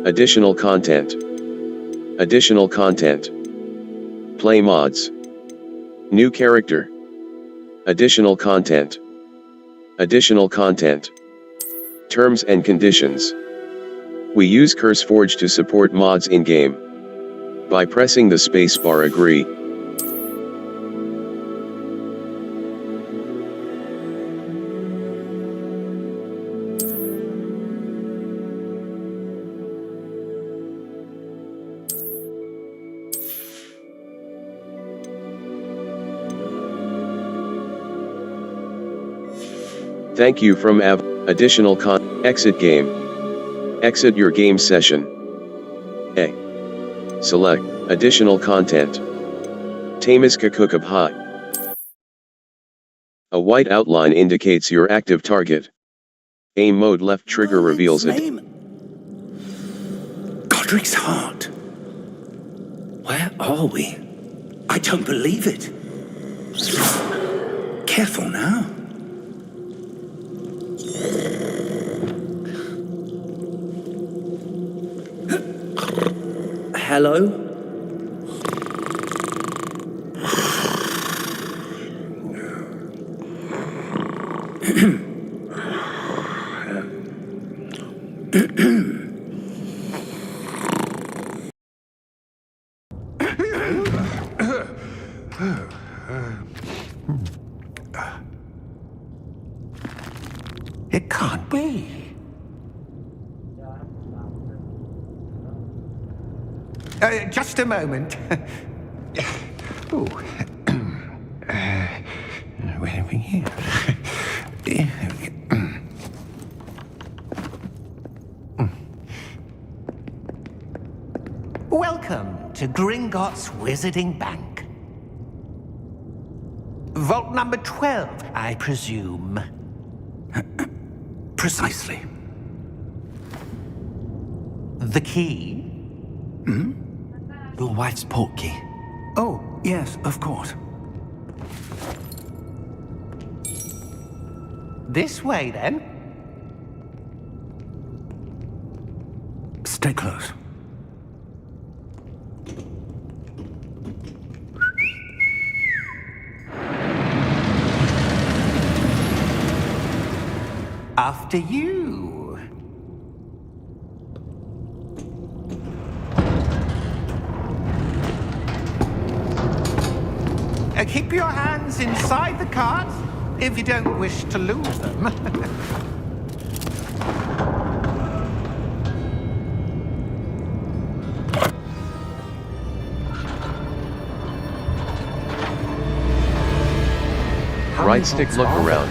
Additional content. Additional content. Play mods. New character. Additional content. Additional content. Terms and conditions. We use CurseForge to support mods in-game. By pressing the spacebar, agree. Thank you from additional exit game. Exit your game session. A. Select additional content. Tamiska Cookab Hot. A white outline indicates your active target. Aim mode left trigger reveals it. Godric's heart. Where are we? I don't believe it. Careful now. Hello? It can't be. Just a moment. Oh. Where are we here? Welcome to Gringotts Wizarding Bank. Vault number 12, I presume. Precisely. The key? Hmm? Your wife's portkey. Oh, yes, of course. This way, then. Stay close. After you. Keep your hands inside the cart if you don't wish to lose them. Right stick look around.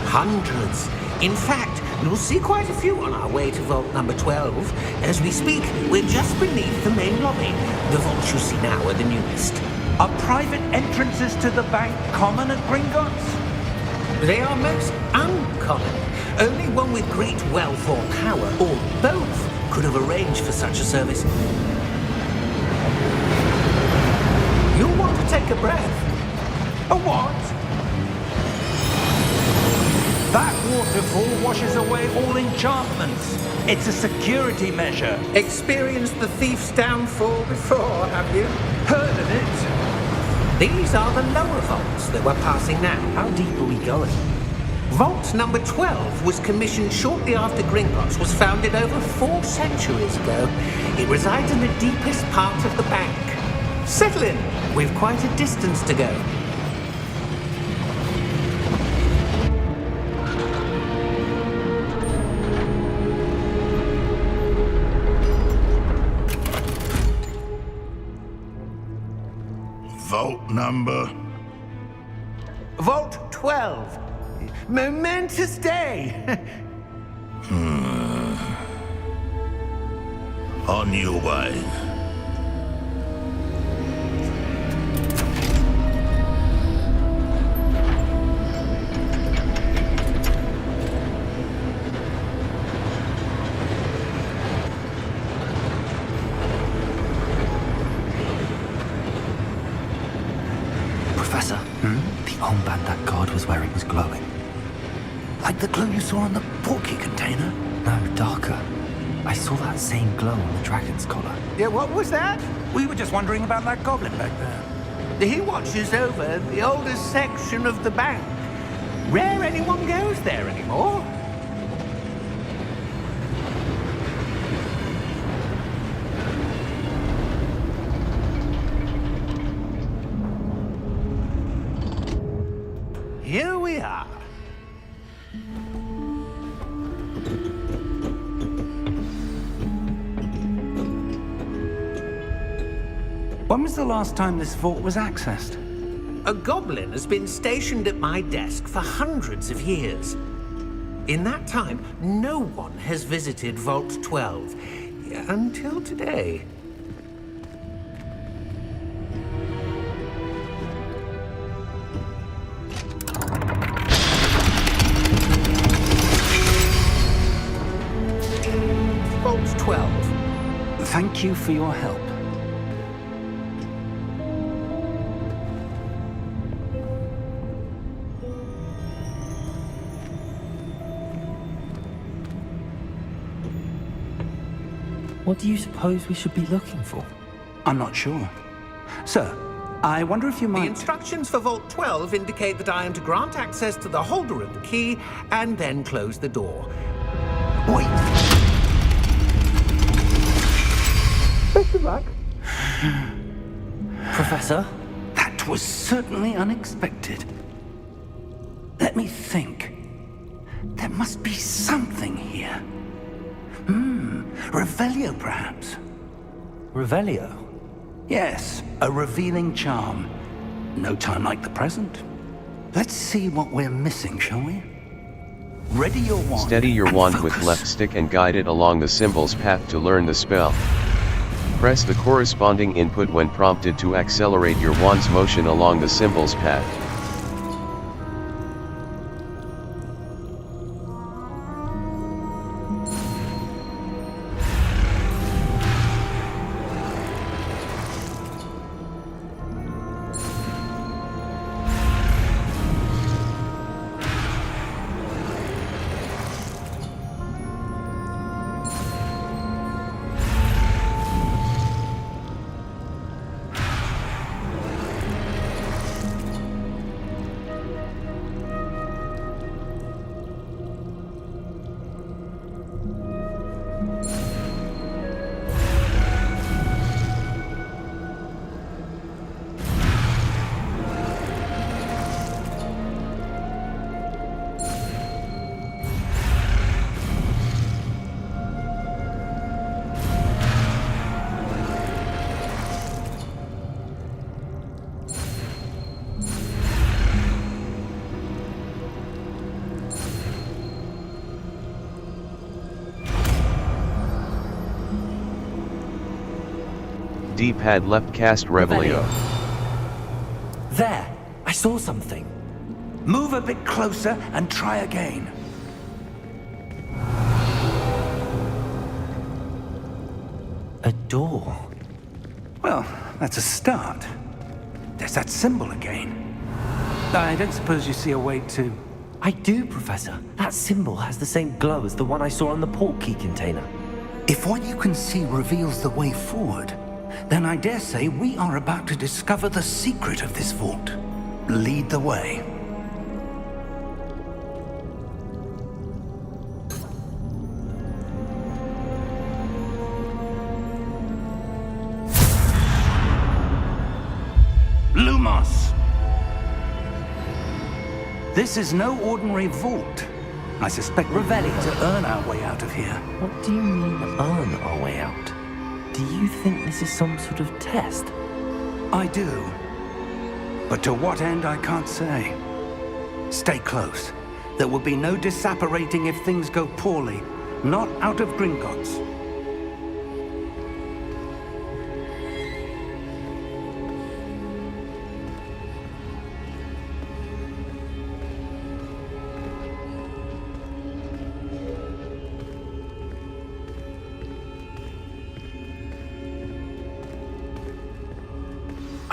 Hundreds. In fact, you'll see quite a few on our way to vault number 12. As we speak, we're just beneath the main lobby. The vaults you see now are the newest. Are private entrances to the bank common at Gringotts? They are most uncommon. Only one with great wealth or power, or both, could have arranged for such a service. You'll want to take a breath. A what? That waterfall washes away all enchantments. It's a security measure. Experienced the thief's downfall before, have you? Heard of it? These are the lower vaults that we're passing now. How deep are we going? Vault number 12 was commissioned shortly after Gringotts was founded over 4 centuries ago. It resides in the deepest part of the bank. Settle in. We've quite a distance to go. Vault number? Vault 12. Momentous day. On your way. Professor, the armband that guard was wearing was glowing. Like the glow you saw on the portkey container? No, darker. I I saw that same glow on the dragon's collar. Yeah, what was that? We were just wondering about that goblin back there. He watches over the oldest section of the bank. Rare anyone goes there anymore. Here we are. When was the last time this vault was accessed? A goblin has been stationed at my desk for hundreds of years. In that time, no one has visited Vault 12 until today. Vault 12. Thank you for your help. What do you suppose we should be looking for? I'm not sure. Sir, I wonder if you The might... instructions for Vault 12 indicate that I am to grant access to the holder of the key and then close the door. Wait! Best of luck. Professor? That was certainly unexpected. Let me think. There must be something here. Revelio, perhaps? Revelio? Yes, a revealing charm. No time like the present. Let's see what we're missing, shall we? Ready your wand. Steady your and wand with focus. left stick and guide it along the symbol's path to learn the spell. Press the corresponding input when prompted to accelerate your wand's motion along the symbol's path. D-pad left cast Revelio. There! I saw something. Move a bit closer and try again. A door. Well, that's a start. There's that symbol again. I don't suppose you see a way to... I do, Professor. That symbol has the same glow as the one I saw on the port key container. If what you can see reveals the way forward, then I dare say we are about to discover the secret of this vault. Lead the way. Lumos! This is no ordinary vault. I suspect Revelli to earn our way out of here. What do you mean, earn our way out? Do you think this is some sort of test? I do. But to what end, I can't say. Stay close. There will be no disapparating if things go poorly. Not out of Gringotts.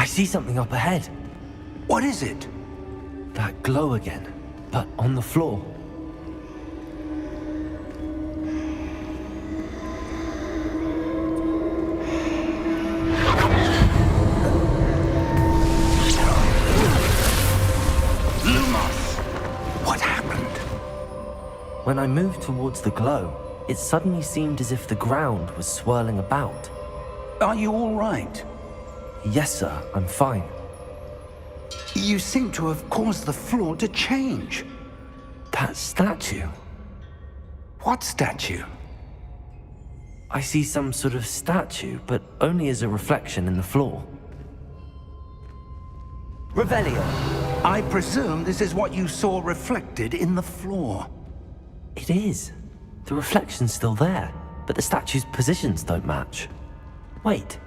I see something up ahead. What is it? That glow again, but on the floor. When I moved towards the glow, it suddenly seemed as if the ground was swirling about. Are you all right? Yes, sir, I'm fine. You seem to have caused the floor to change. That statue? What statue? I see some sort of statue, but only as a reflection in the floor. Revelio! I presume this is what you saw reflected in the floor. It is. The reflection's still there, but the statue's positions don't match. Wait,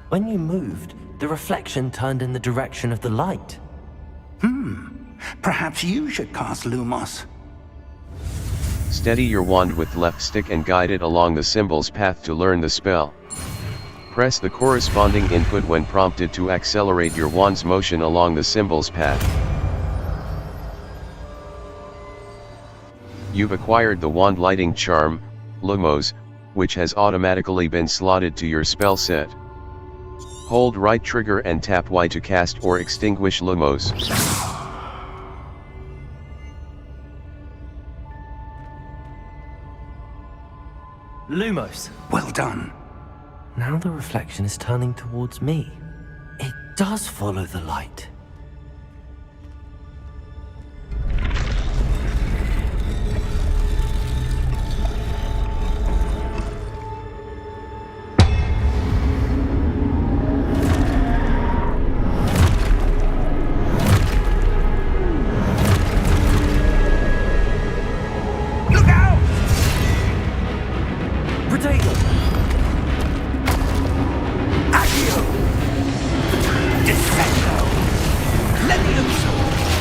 when you moved, the reflection turned in the direction of the light. Perhaps you should cast Lumos. Steady your wand with left stick and guide it along the symbol's path to learn the spell. Press the corresponding input when prompted to accelerate your wand's motion along the symbol's path. You've acquired the wand lighting charm, Lumos, which has automatically been slotted to your spell set. Hold right trigger and tap Y to cast or extinguish Lumos. Lumos! Well done. Now the reflection is turning towards me. It does follow the light. Look out! Potato! Accio! Descendo! Levioso!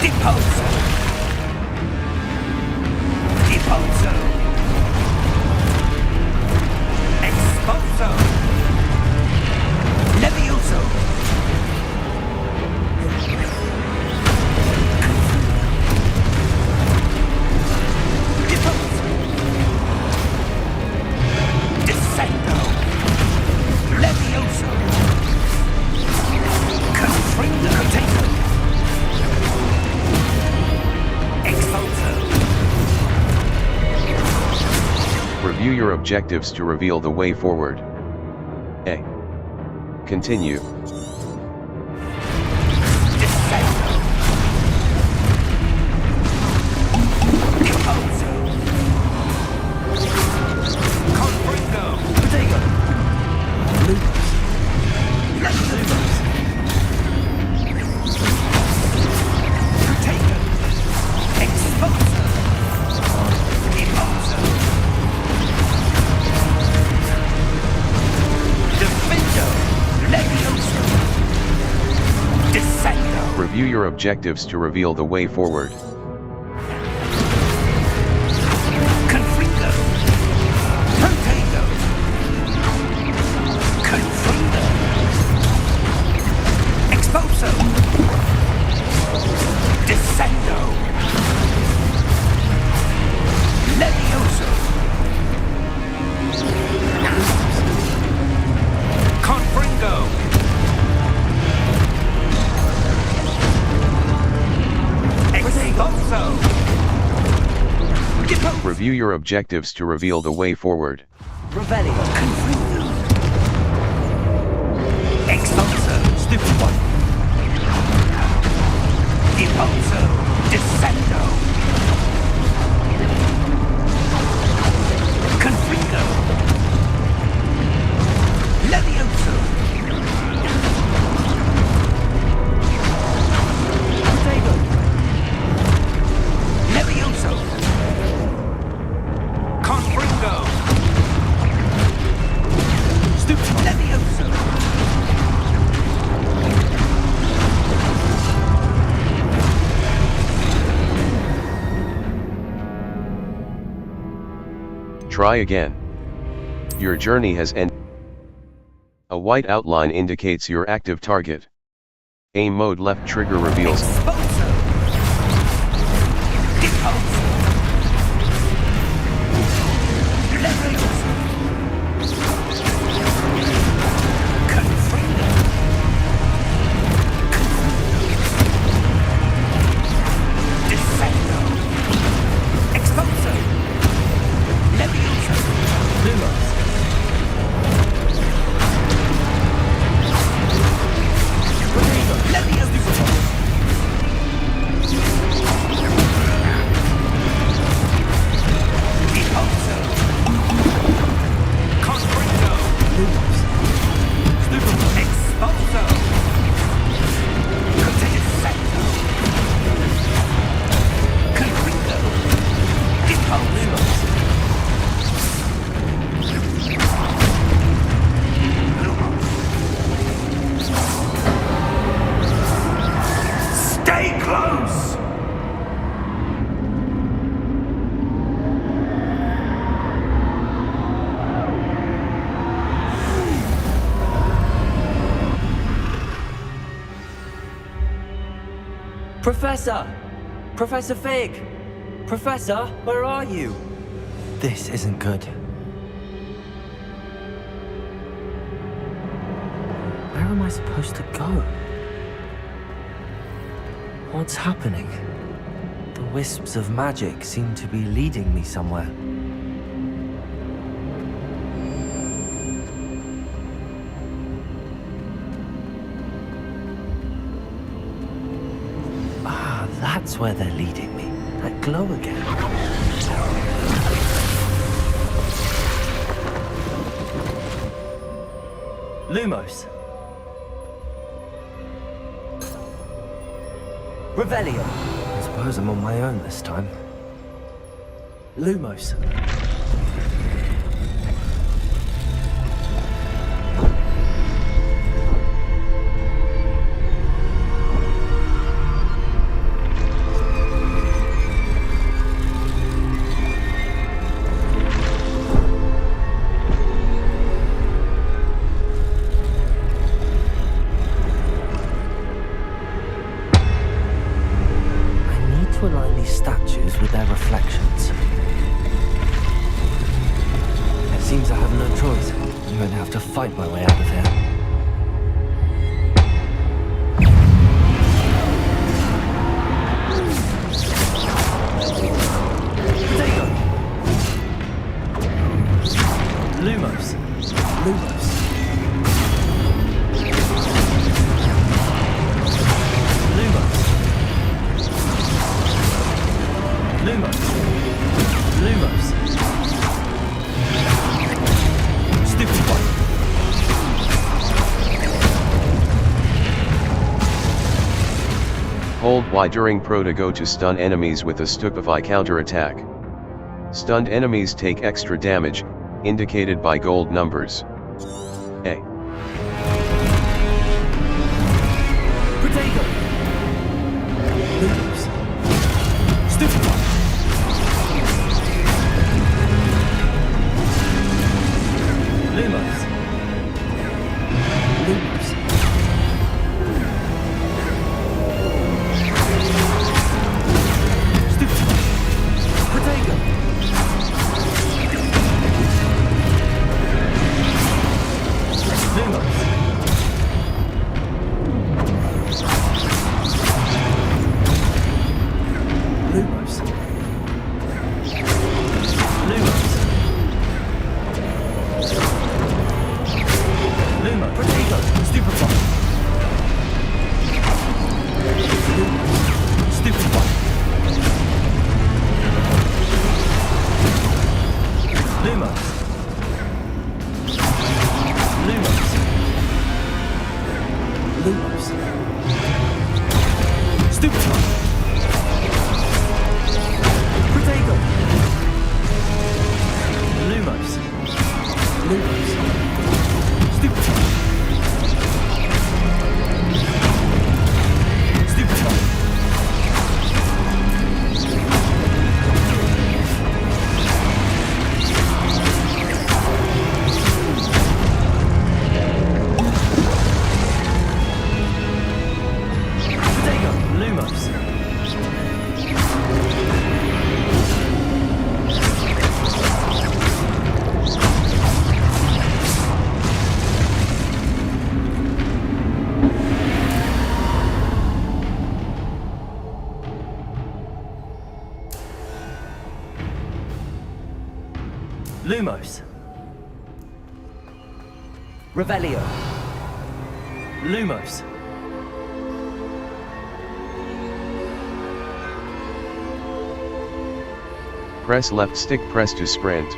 Deposo! Deposo! Exposo! Levioso! Deposo! Descendo! Levioso! Confringo potato! Exposo! Review your objectives to reveal the way forward. A. Continue. Descendo! Deposo! Confringo! Potato! Lumos! Lumos! Potato! Exposo! Deposo! Defendo! Levioso! Descendo! Review your objectives to reveal the way forward. Confringo! Potato! Confringo! Exposo! Descendo! Levioso! Confringo! Exposo! Deposo! Review your objectives to reveal the way forward. Revelio! Confringo! Exposo! Stupid one! Deposo! Descendo! Confringo! Levioso! Potato! Levioso! Confringo! Stupid one! Levioso! Try again. Your journey has ended. A white outline indicates your active target. Aim mode left trigger reveals. Exposo! Deposo! Levioso! Confringo! Descendo! Exposo! Professor! Professor Fig! Professor, where are you? This isn't good. Where am I supposed to go? What's happening? The wisps of magic seem to be leading me somewhere. Ah, that's where they're leading me. That glow again. Lumos. Revelio. I suppose I'm on my own this time. Lumos. To align these statues with their reflections. It seems I have no choice. I'm going to have to fight my way out of here. Potato! Lumos. Lumos. Lumos. Lumos. Stupid one. Hold Y during Pro to go to stun enemies with a Stupefy counterattack. Stunned enemies take extra damage, indicated by gold numbers. A. Potato. Lumos. Stupid one. Lumos. Lumos. Stupid one. Potato. Lumos. Lumos. Lumos. Luma, potato, stupefy. Lumos, stupefy. Lumos. Lumos. Lumos. Stupefy. Potato. Lumos. Lumos. Stupefy. Stupefy. Potato. Lumos. Lumos. Revelio. Lumos. Press left stick press to sprint.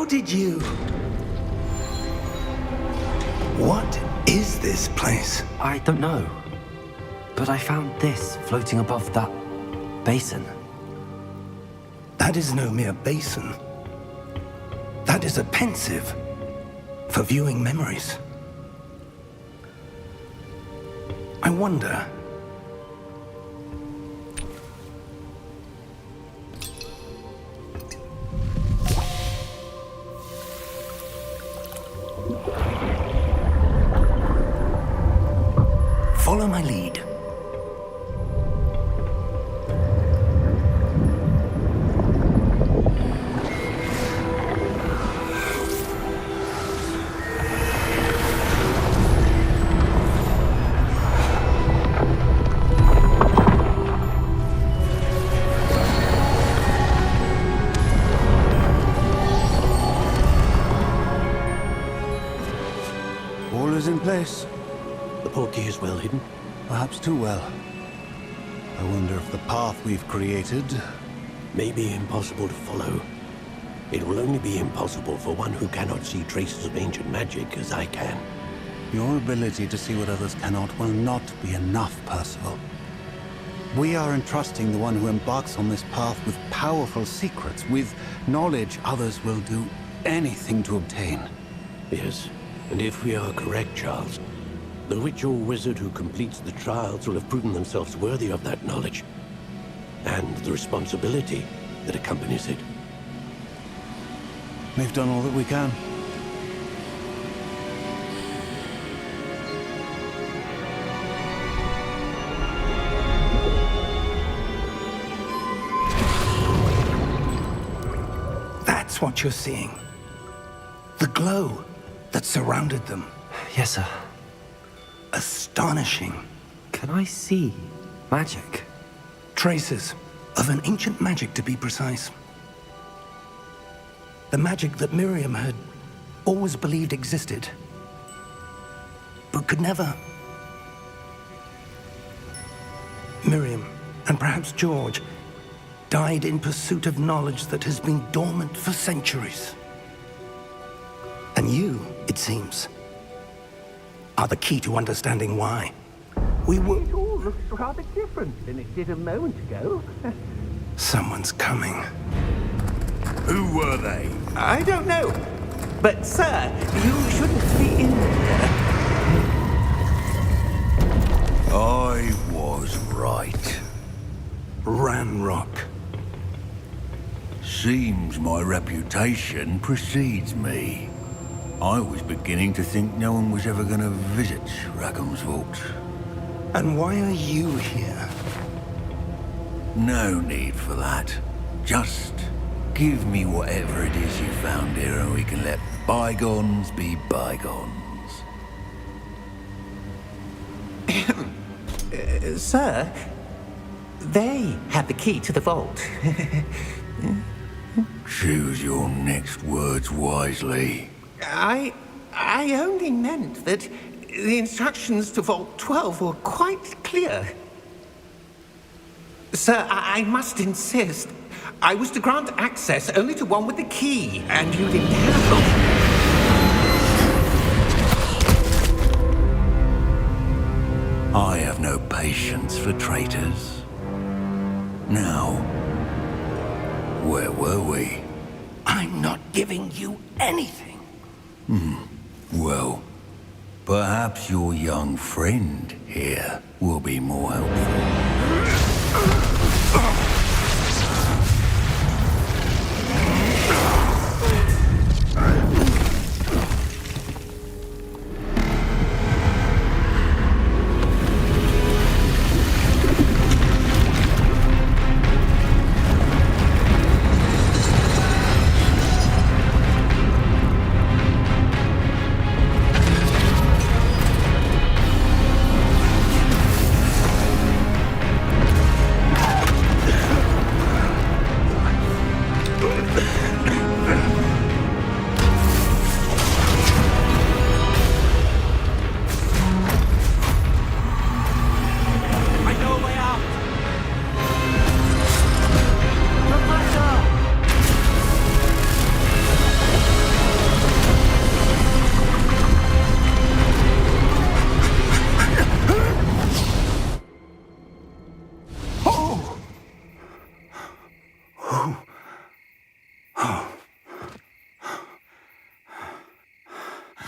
did you... What is this place? I don't know. But I found this floating above that basin. That is no mere basin. That is a pensive for viewing memories. I wonder... Follow my lead. All is in place. The portkey is well hidden. Perhaps too well. I wonder if the path we've created... May be impossible to follow. It will only be impossible for one who cannot see traces of ancient magic as I can. Your ability to see what others cannot will not be enough, Percival. We are entrusting the one who embarks on this path with powerful secrets, with knowledge others will do anything to obtain. Yes, and if we are correct, Charles, the witch or wizard who completes the trials will have proven themselves worthy of that knowledge, and the responsibility that accompanies it. We've done all that we can. That's what you're seeing. The glow that surrounded them. Yes, sir. Astonishing. Can I see magic? Traces of an ancient magic, to be precise. The magic that Miriam had always believed existed, but could never. Miriam, and perhaps George, died in pursuit of knowledge that has been dormant for centuries. And you, it seems, are the key to understanding why. We were... It all looks rather different than it did a moment ago. Someone's coming. Who were they? I don't know. But, sir, you shouldn't be in there. I was right. Ranrock. Seems my reputation precedes me. I was beginning to think no one was ever going to visit Rackham's vault. And why are you here? No need for that. Just give me whatever it is you found here and we can let bygones be bygones. Sir, they had the key to the vault. Choose your next words wisely. I only meant that the instructions to Vault 12 were quite clear. Sir, I must insist. I was to grant access only to one with the key, and you didn't have them. I have no patience for traitors. Now, where were we? I'm not giving you anything. Well, perhaps your young friend here will be more helpful.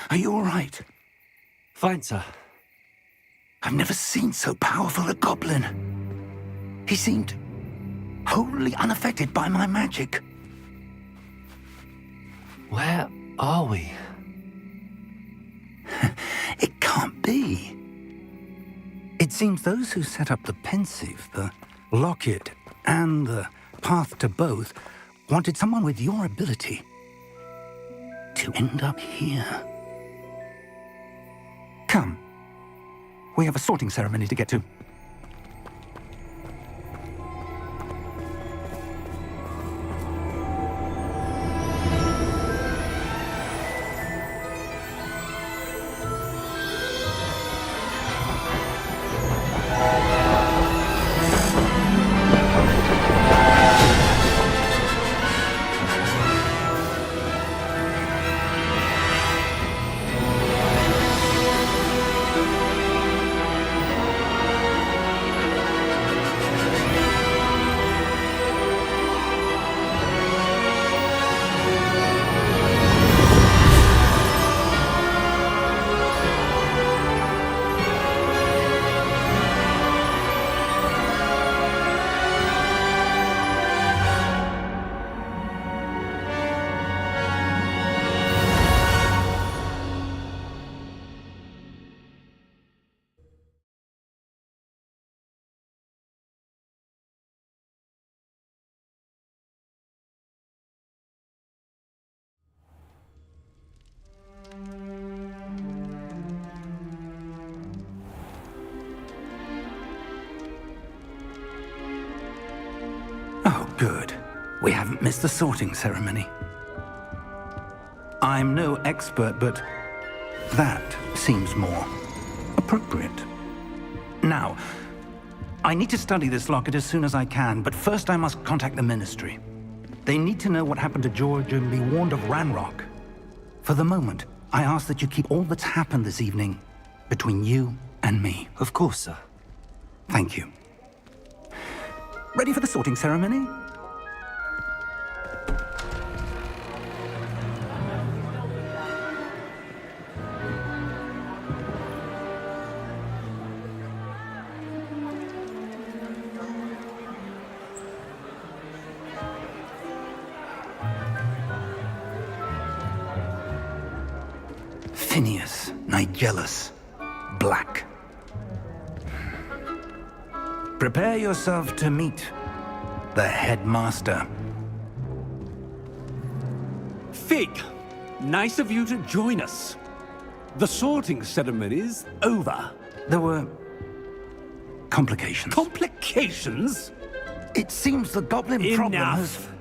Are you all right? Fine, sir. I've never seen so powerful a goblin. He seemed wholly unaffected by my magic. Where are we? It can't be. It seems those who set up the pensive, the locket, and the path to both wanted someone with your ability to end up here. Come. We have a sorting ceremony to get to. Oh, good. We haven't missed the sorting ceremony. I'm no expert, but that seems more appropriate. Now, I need to study this locket as soon as I can, but first I must contact the Ministry. They need to know what happened to George and be warned of Ranrock. For the moment, I ask that you keep all that's happened this evening between you and me. Of course, sir. Thank you. Ready for the sorting ceremony? Phineas, Nigellus, Black. Prepare yourself to meet the headmaster. Fig, nice of you to join us. The sorting ceremony's over. There were complications. Complications? It seems the goblin problem has... Enough.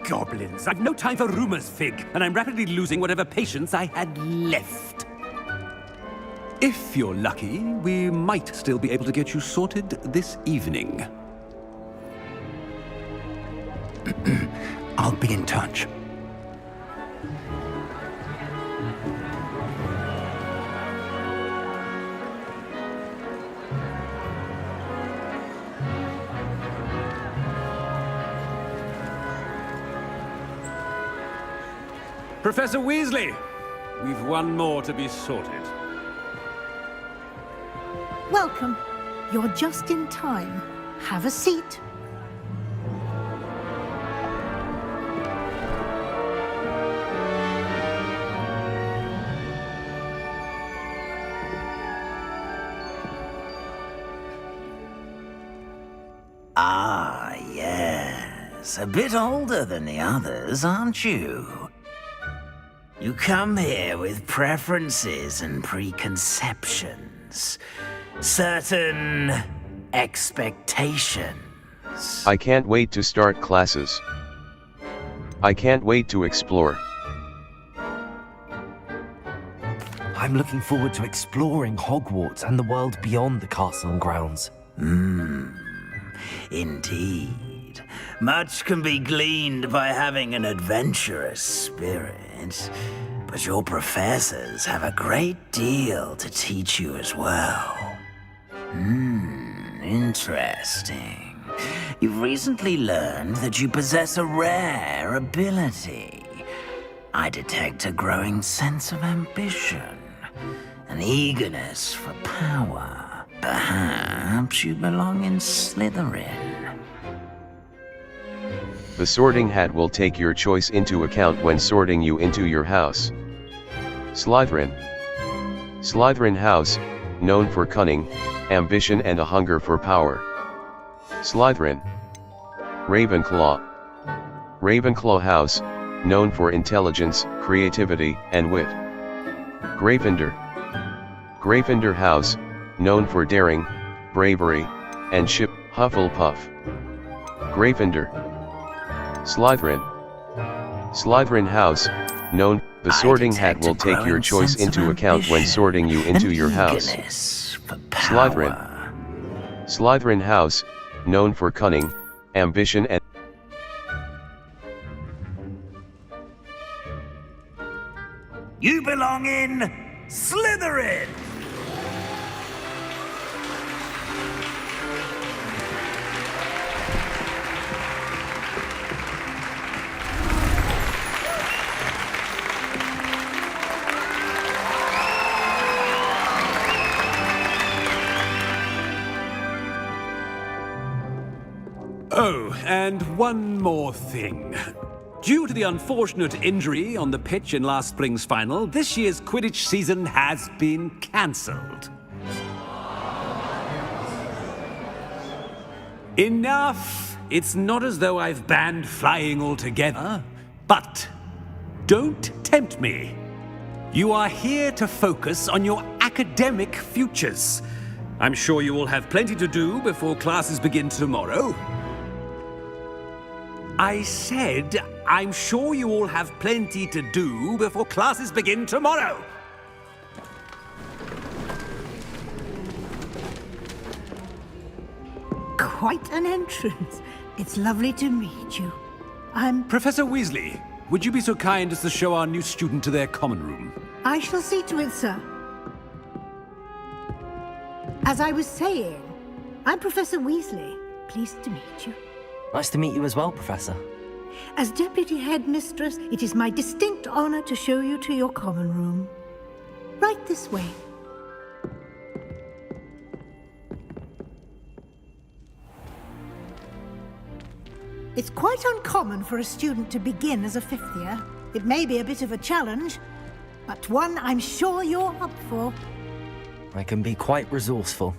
Goblins. I've no time for rumors, Fig, and I'm rapidly losing whatever patience I had left. If you're lucky, we might still be able to get you sorted this evening. I'll be in touch. Professor Weasley, we've one more to be sorted. Welcome. You're just in time. Have a seat. Ah, yes. A bit older than the others, aren't you? You come here with preferences and preconceptions. Certain expectations. I can't wait to start classes. I can't wait to explore. I'm looking forward to exploring Hogwarts and the world beyond the castle and grounds. Indeed. Much can be gleaned by having an adventurous spirit, but your professors have a great deal to teach you as well. Interesting. You've recently learned that you possess a rare ability. I detect a growing sense of ambition, an eagerness for power. Perhaps you belong in Slytherin. The Sorting Hat will take your choice into account when sorting you into your house. Slytherin. Slytherin House, known for cunning, ambition and a hunger for power. Slytherin. Ravenclaw. Ravenclaw House, known for intelligence, creativity, and wit. Gryffindor. Gryffindor House, known for daring, bravery, and Hufflepuff. Gryffindor. Slytherin. Slytherin House, known. The Sorting Hat will take your choice into account when sorting you into your house. Slytherin. Slytherin House, known for cunning, ambition and... You belong in Slytherin! Oh, and one more thing. Due to the unfortunate injury on the pitch in last spring's final, this year's Quidditch season has been cancelled. Enough! It's not as though I've banned flying altogether, but don't tempt me. You are here to focus on your academic futures. I'm sure you will have plenty to do before classes begin tomorrow. I said, I'm sure you all have plenty to do before classes begin tomorrow. Quite an entrance. It's lovely to meet you. Professor Weasley, would you be so kind as to show our new student to their common room? I shall see to it, sir. As I was saying, I'm Professor Weasley. Pleased to meet you. Nice to meet you as well, Professor. As Deputy Headmistress, it is my distinct honor to show you to your common room. Right this way. It's quite uncommon for a student to begin as a fifth year. It may be a bit of a challenge, but one I'm sure you're up for. I can be quite resourceful.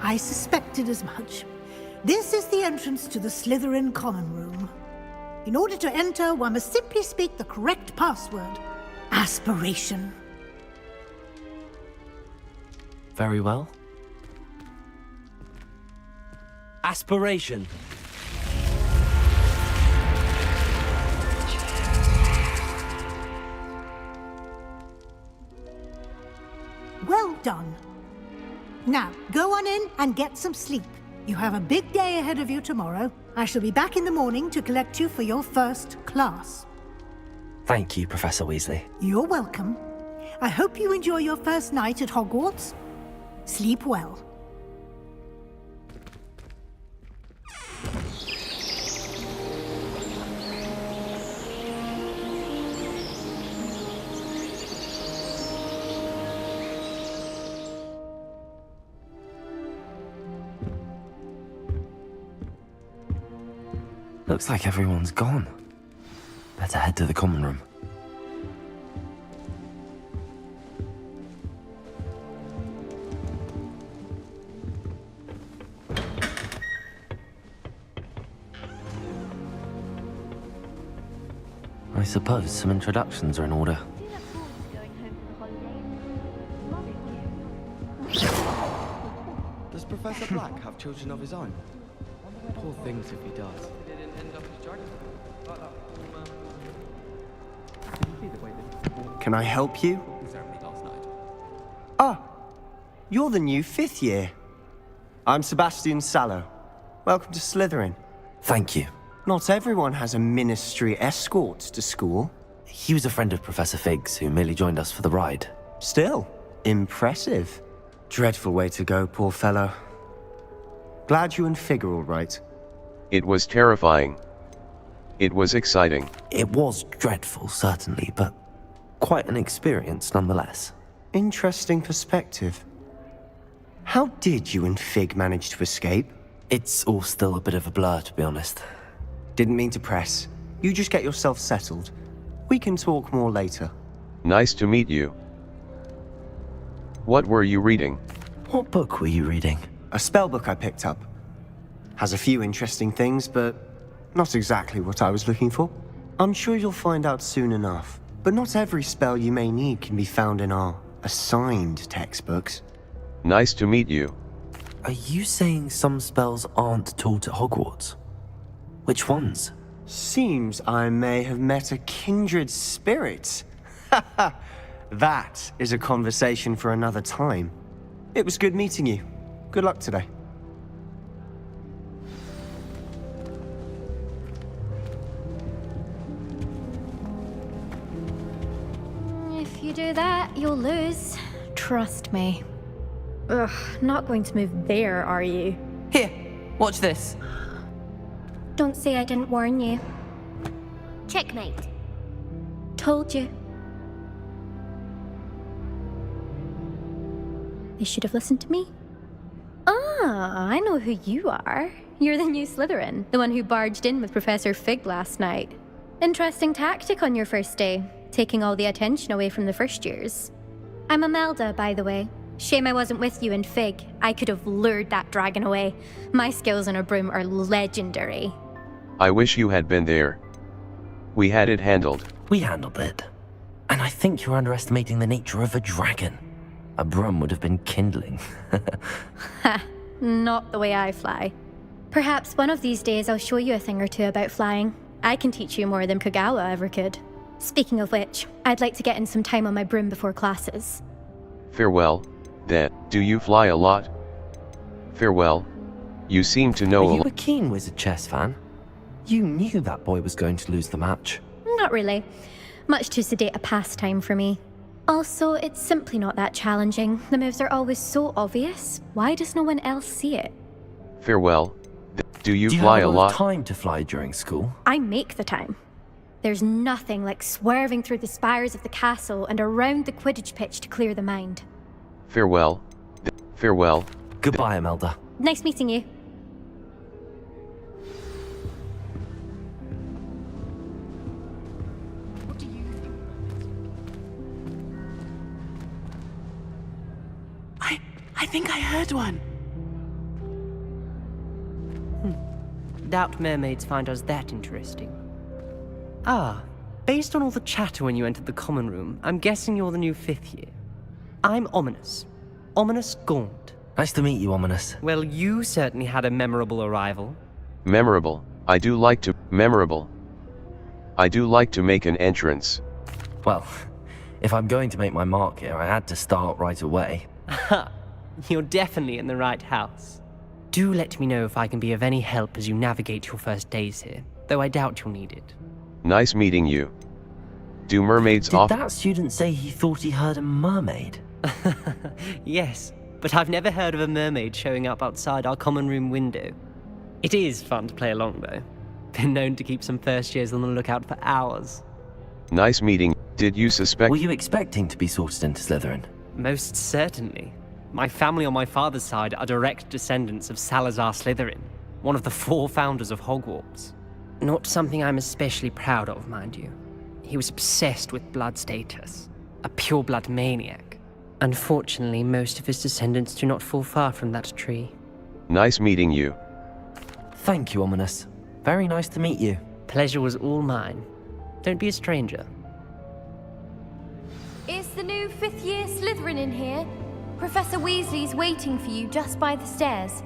I suspected as much. This is the entrance to the Slytherin common room. In order to enter, one must simply speak the correct password. Aspiration. Very well. Aspiration. Well done. Now, go on in and get some sleep. You have a big day ahead of you tomorrow. I shall be back in the morning to collect you for your first class. Thank you, Professor Weasley. You're welcome. I hope you enjoy your first night at Hogwarts. Sleep well. Looks like everyone's gone. Better head to the common room. I suppose some introductions are in order. Does Professor Black have children of his own? Poor things if he does. Can I help you? Ah, you're the new fifth year. I'm Sebastian Sallow. Welcome to Slytherin. Thank you. Not everyone has a ministry escort to school. He was a friend of Professor Fig's who merely joined us for the ride. Still, impressive. Dreadful way to go, poor fellow. Glad you and Fig are all right. It was terrifying. It was exciting. It was dreadful, certainly, but quite an experience nonetheless. Interesting perspective. How did you and Fig manage to escape? It's all still a bit of a blur, to be honest. Didn't mean to press. You just get yourself settled. We can talk more later. Nice to meet you. What were you reading? What book were you reading? A spell book I picked up. Has a few interesting things, but not exactly what I was looking for. I'm sure you'll find out soon enough. But not every spell you may need can be found in our assigned textbooks. Nice to meet you. Are you saying some spells aren't taught at Hogwarts? Which ones? Seems I may have met a kindred spirit. That is a conversation for another time. It was good meeting you. Good luck today. If you do that, you'll lose. Trust me. Ugh, not going to move there, are you? Here, watch this. Don't say I didn't warn you. Checkmate. Told you. They should have listened to me. Ah, I know who you are. You're the new Slytherin, the one who barged in with Professor Fig last night. Interesting tactic on your first day, taking all the attention away from the first years. I'm Imelda, by the way. Shame I wasn't with you in Fig. I could have lured that dragon away. My skills on a broom are legendary. I wish you had been there. We had it handled. We handled it. And I think you're underestimating the nature of a dragon. A broom would have been kindling. Ha, not the way I fly. Perhaps one of these days I'll show you a thing or two about flying. I can teach you more than Kogawa ever could. Speaking of which, I'd like to get in some time on my broom before classes. Farewell, then. Do you fly a lot? Farewell. You seem to know Are you a keen Wizard chess fan? You knew that boy was going to lose the match. Not really. Much too sedate a pastime for me. Also, it's simply not that challenging. The moves are always so obvious. Why does no one else see it? Farewell. Do you Do you fly have a a lot lot? of time to fly during school? I make the time. There's nothing like swerving through the spires of the castle and around the Quidditch pitch to clear the mind. Farewell. Farewell. Goodbye, Imelda. Nice meeting you. I think I heard one. Doubt mermaids find us that interesting. Ah, based on all the chatter when you entered the common room, I'm guessing you're the new 5th year. I'm Ominous. Ominous Gaunt. Nice to meet you, Ominous. Well, you certainly had a memorable arrival. Memorable. I do like to make an entrance. Well, if I'm going to make my mark here, I had to start right away. Ha! You're definitely in the right house. Do let me know if I can be of any help as you navigate your first days here, though I doubt you'll need it. Nice meeting you. Do mermaids Did that student say he thought he heard a mermaid? Yes, but I've never heard of a mermaid showing up outside our common room window. It is fun to play along, though. Been known to keep some first years on the lookout for hours. Nice meeting. Did you suspect— Were you expecting to be sorted into Slytherin? Most certainly. My family on my father's side are direct descendants of Salazar Slytherin, one of the 4 founders of Hogwarts. Not something I'm especially proud of, mind you. He was obsessed with blood status, a pure-blood maniac. Unfortunately, most of his descendants do not fall far from that tree. Nice meeting you. Thank you, Ominous. Very nice to meet you. Pleasure was all mine. Don't be a stranger. Is the new 5th year Slytherin in here? Professor Weasley's waiting for you just by the stairs.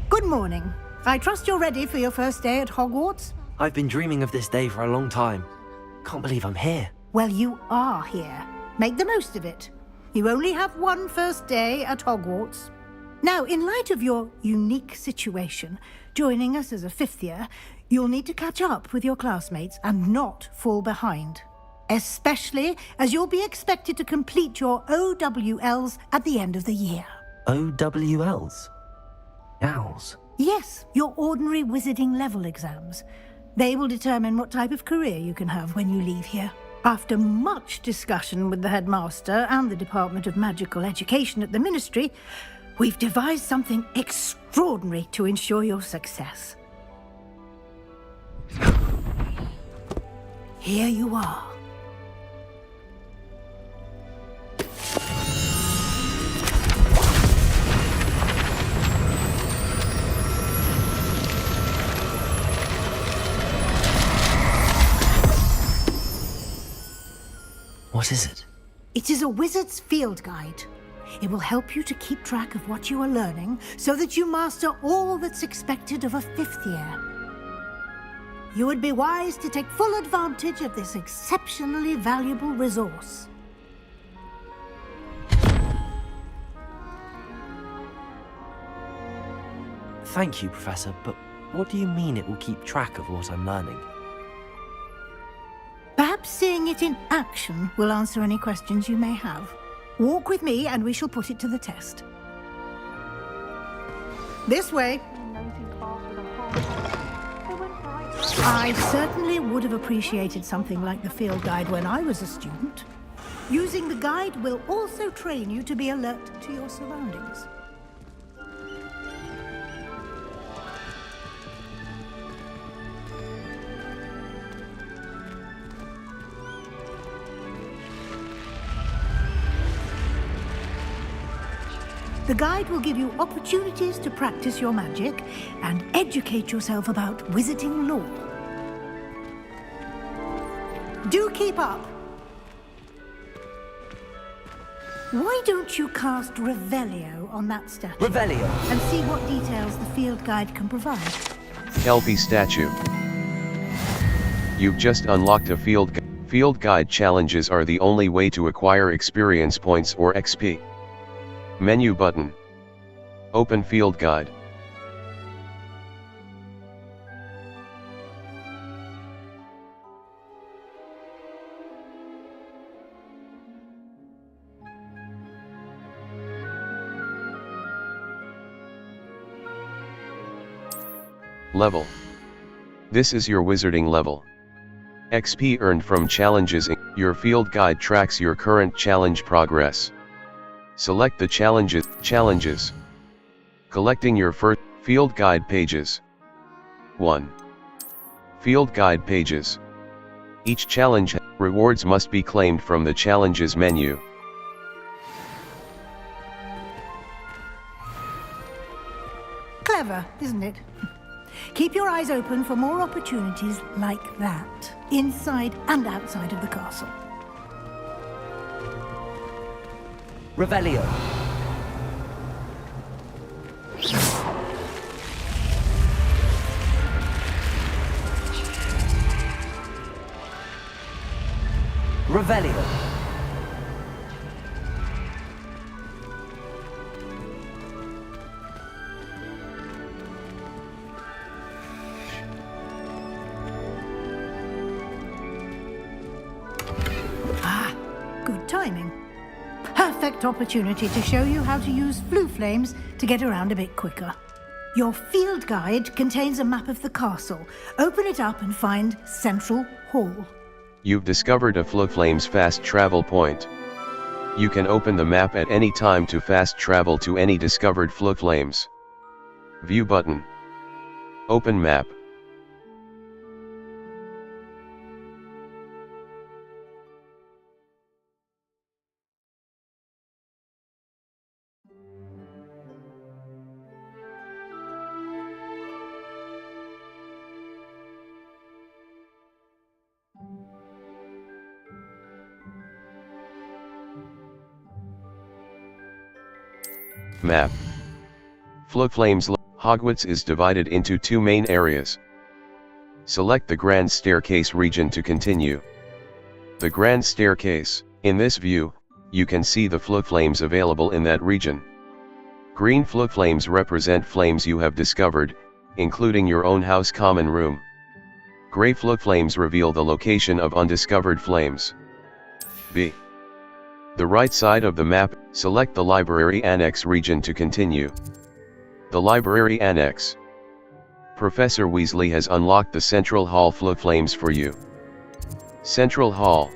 Good morning. I trust you're ready for your first day at Hogwarts? I've been dreaming of this day for a long time. Can't believe I'm here. Well, you are here. Make the most of it. You only have one first day at Hogwarts. Now, in light of your unique situation, joining us as a fifth year, you'll need to catch up with your classmates and not fall behind. Especially as you'll be expected to complete your OWLs at the end of the year. OWLs? Owls? Yes, your ordinary wizarding level exams. They will determine what type of career you can have when you leave here. After much discussion with the headmaster and the Department of Magical Education at the Ministry, we've devised something extraordinary to ensure your success. Here you are. What is it? It is a wizard's field guide. It will help you to keep track of what you are learning so that you master all that's expected of a fifth year. You would be wise to take full advantage of this exceptionally valuable resource. Thank you, Professor, but what do you mean it will keep track of what I'm learning? Perhaps seeing it in action will answer any questions you may have. Walk with me and we shall put it to the test. This way. I certainly would have appreciated something like the field guide when I was a student. Using the guide will also train you to be alert to your surroundings. The guide will give you opportunities to practice your magic and educate yourself about wizarding lore. Do keep up! Why don't you cast Revelio on that statue? Revelio! And see what details the field guide can provide. LP statue. You've just unlocked a field guide. Challenges are the only way to acquire experience points or XP. Menu button. Open field guide. Level. This is your wizarding level. XP earned from challenges. Your field guide tracks your current challenge progress. Select the challenges. Collecting your first field guide pages. 1. Field guide pages. Each challenge rewards must be claimed from the challenges menu. Clever, isn't it? Keep your eyes open for more opportunities like that, inside and outside of the castle. Revelio. Revelio. Ah, good timing. Perfect opportunity to show you how to use flue flames to get around a bit quicker. Your field guide contains a map of the castle. Open it up and find Central Hall. You've discovered a Fluflame's fast travel point. You can open the map at any time to fast travel to any discovered Fluflames. View button. Open map. Map. Fluflames. Hogwarts is divided into two main areas. Select the Grand Staircase region to continue. The Grand Staircase. In this view, you can see the flames available in that region. Green flames represent flames you have discovered, including your own house common room. Gray flames reveal the location of undiscovered flames. B. The right side of the map, select the Library Annex region to continue. The Library Annex. Professor Weasley has unlocked the Central Hall flames for you. Central Hall.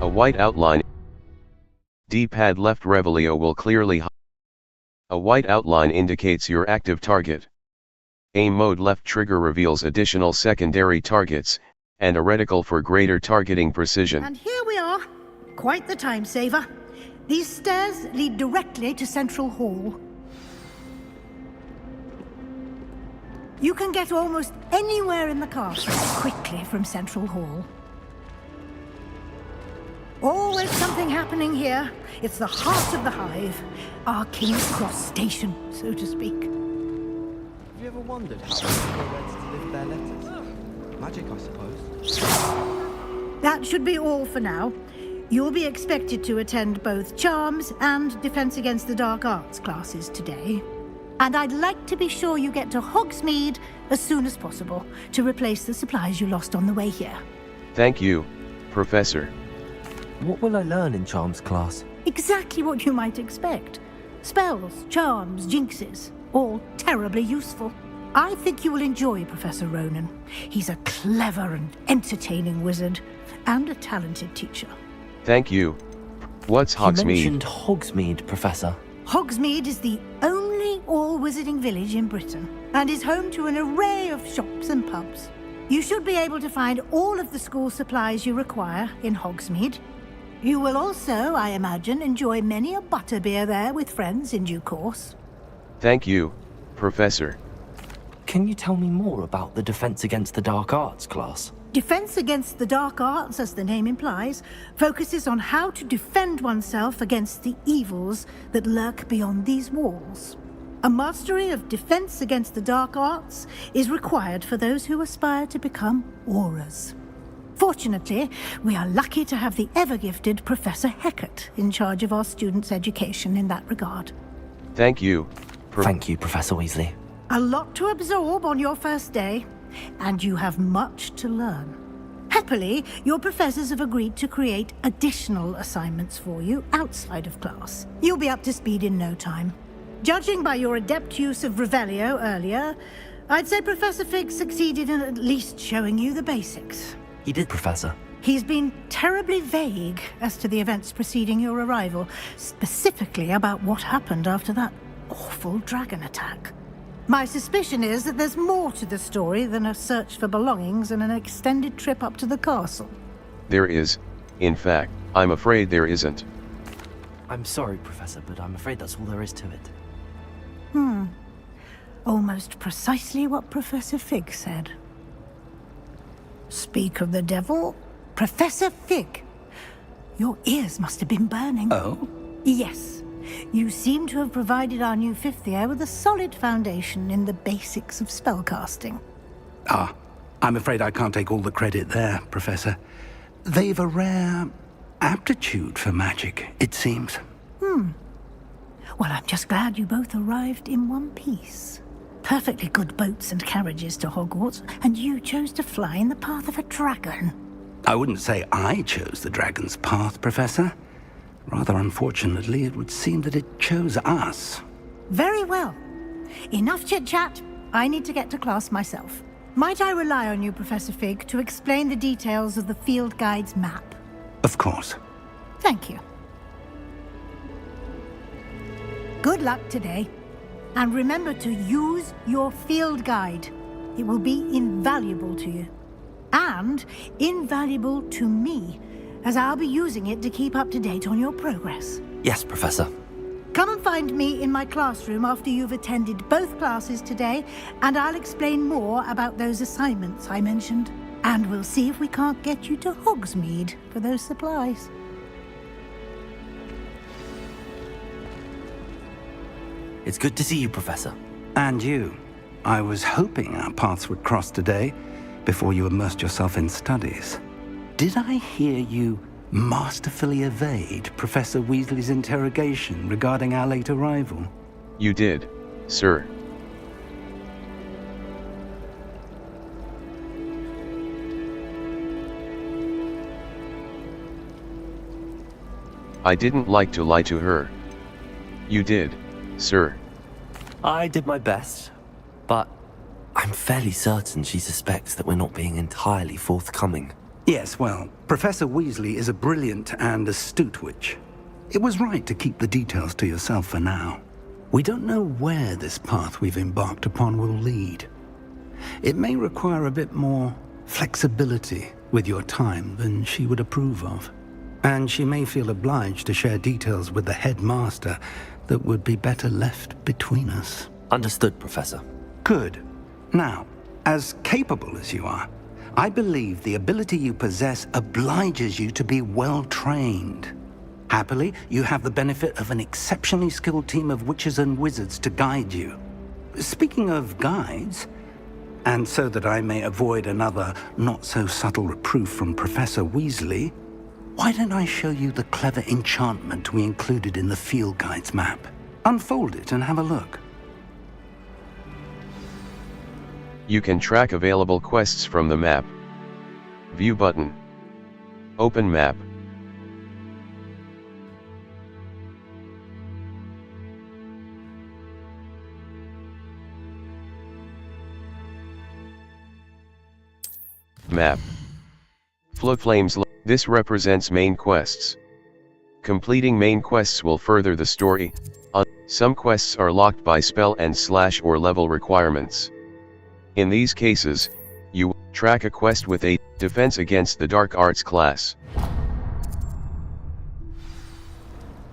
A white outline. D-pad left Revelio will clearly. A white outline indicates your active target. Aim mode left trigger reveals additional secondary targets, and a reticle for greater targeting precision. And here we are. Quite the time saver. These stairs lead directly to Central Hall. You can get almost anywhere in the castle quickly from Central Hall. Always something happening here. It's the heart of the hive. Our King's Cross station, so to speak. Have you ever wondered how people are ready to live their letters? Magic, I suppose. That should be all for now. You'll be expected to attend both Charms and Defense Against the Dark Arts classes today. And I'd like to be sure you get to Hogsmeade as soon as possible to replace the supplies you lost on the way here. Thank you, Professor. What will I learn in Charms class? Exactly what you might expect. Spells, charms, jinxes, all terribly useful. I think you will enjoy Professor Ronan. He's a clever and entertaining wizard, and a talented teacher. Thank you. What's Hogsmeade? You mentioned Hogsmeade, Professor. Hogsmeade is the only all-wizarding village in Britain, and is home to an array of shops and pubs. You should be able to find all of the school supplies you require in Hogsmeade. You will also, I imagine, enjoy many a butterbeer there with friends in due course. Thank you, Professor. Can you tell me more about the Defense Against the Dark Arts class? Defense Against the Dark Arts, as the name implies, focuses on how to defend oneself against the evils that lurk beyond these walls. A mastery of Defense Against the Dark Arts is required for those who aspire to become Aurors. Fortunately, we are lucky to have the ever-gifted Professor Hecat in charge of our students' education in that regard. Thank you, Thank you, Professor Weasley. A lot to absorb on your first day, and you have much to learn. Happily, your professors have agreed to create additional assignments for you outside of class. You'll be up to speed in no time. Judging by your adept use of Revelio earlier, I'd say Professor Fig succeeded in at least showing you the basics. He did, Professor. He's been terribly vague as to the events preceding your arrival, specifically about what happened after that awful dragon attack. My suspicion is that there's more to the story than a search for belongings and an extended trip up to the castle. There is, in fact. I'm afraid there isn't. I'm sorry, Professor, but I'm afraid that's all there is to it. Almost precisely what Professor Fig said. Speak of the devil, Professor Fig. Your ears must have been burning. Oh? Yes. You seem to have provided our new fifth year with a solid foundation in the basics of spellcasting. Ah, I'm afraid I can't take all the credit there, Professor. They've a rare aptitude for magic, it seems. Well, I'm just glad you both arrived in one piece. Perfectly good boats and carriages to Hogwarts, and you chose to fly in the path of a dragon. I wouldn't say I chose the dragon's path, Professor. Rather unfortunately, it would seem that it chose us. Very well. Enough chit-chat. I need to get to class myself. Might I rely on you, Professor Fig, to explain the details of the field guide's map? Of course. Thank you. Good luck today. And remember to use your field guide. It will be invaluable to you. And invaluable to me, as I'll be using it to keep up to date on your progress. Yes, Professor. Come and find me in my classroom after you've attended both classes today, and I'll explain more about those assignments I mentioned. And we'll see if we can't get you to Hogsmeade for those supplies. It's good to see you, Professor. And you. I was hoping our paths would cross today, before you immersed yourself in studies. Did I hear you masterfully evade Professor Weasley's interrogation regarding our late arrival? You did, sir. I didn't like to lie to her. You did, sir. I did my best, but I'm fairly certain she suspects that we're not being entirely forthcoming. Yes, well, Professor Weasley is a brilliant and astute witch. It was right to keep the details to yourself for now. We don't know where this path we've embarked upon will lead. It may require a bit more flexibility with your time than she would approve of. And she may feel obliged to share details with the headmaster that would be better left between us. Understood, Professor. Good. Now, as capable as you are, I believe the ability you possess obliges you to be well trained. Happily, you have the benefit of an exceptionally skilled team of witches and wizards to guide you. Speaking of guides, and so that I may avoid another not-so-subtle reproof from Professor Weasley, why don't I show you the clever enchantment we included in the field guide's map? Unfold it and have a look. You can track available quests from the map. View button. Open map. Map. Flow Flames. This represents main quests. Completing main quests will further the story. Some quests are locked by spell and / or level requirements. In these cases, you track a quest with a defense against the dark arts class.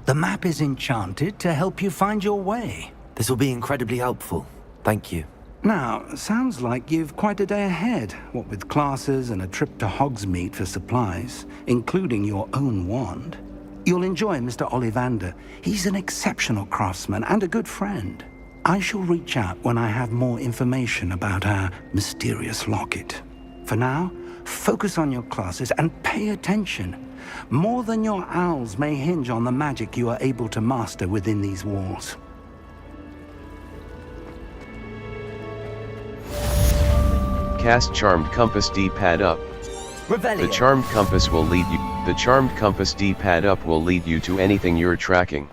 The map is enchanted to help you find your way. This will be incredibly helpful. Thank you. Now, sounds like you've quite a day ahead, what with classes and a trip to Hogsmeade for supplies, including your own wand. You'll enjoy Mr. Ollivander. He's an exceptional craftsman and a good friend. I shall reach out when I have more information about our mysterious locket. For now, focus on your classes and pay attention. More than your owls may hinge on the magic you are able to master within these walls. Cast Charmed Compass D-pad up. Revelio. The Charmed Compass will lead you. The Charmed Compass D-pad up will lead you to anything you're tracking.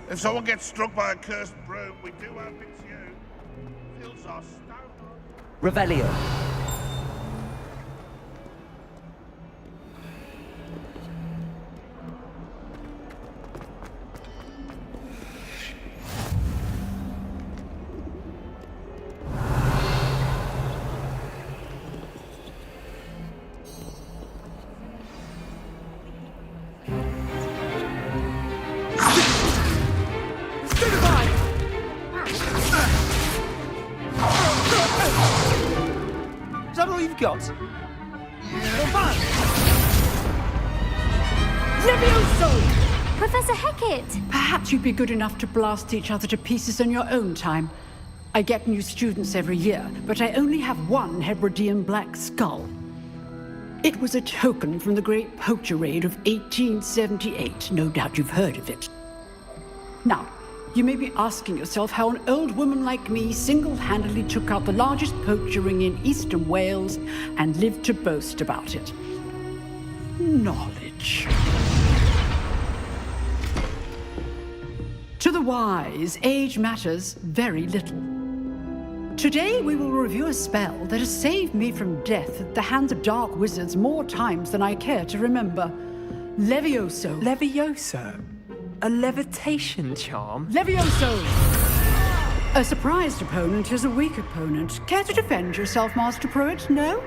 If someone gets struck by a cursed broom, we do hope it's you. Fields are stone. Revelio. Is that all you've got? Levioso! Professor Hecat! Perhaps you'd be good enough to blast each other to pieces in your own time. I get new students every year, but I only have one Hebridean black skull. It was a token from the Great Poacher Raid of 1878. No doubt you've heard of it. Now, you may be asking yourself how an old woman like me single-handedly took out the largest poacher ring in eastern Wales and lived to boast about it. Knowledge. To the wise, age matters very little. Today we will review a spell that has saved me from death at the hands of dark wizards more times than I care to remember. Levioso. Levioso? A levitation charm? Levioso! A surprised opponent is a weak opponent. Care to defend yourself, Master Pruitt? No?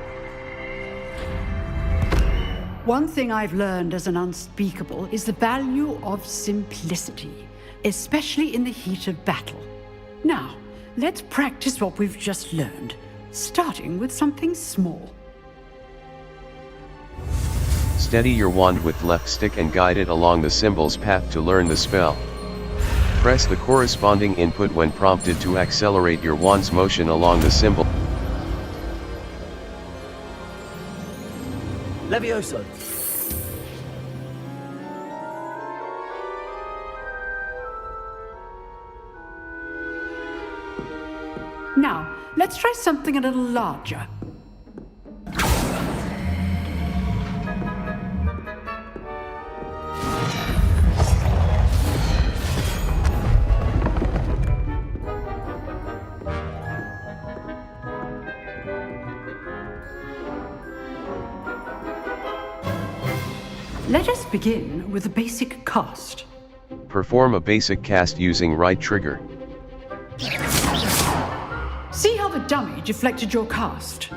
One thing I've learned as an unspeakable is the value of simplicity, especially in the heat of battle. Now, let's practice what we've just learned, starting with something small. Steady your wand with left stick and guide it along the symbol's path to learn the spell. Press the corresponding input when prompted to accelerate your wand's motion along the symbol. Levioso. Now, let's try something a little larger. Let us begin with a basic cast. Perform a basic cast using right trigger. See how the dummy deflected your cast?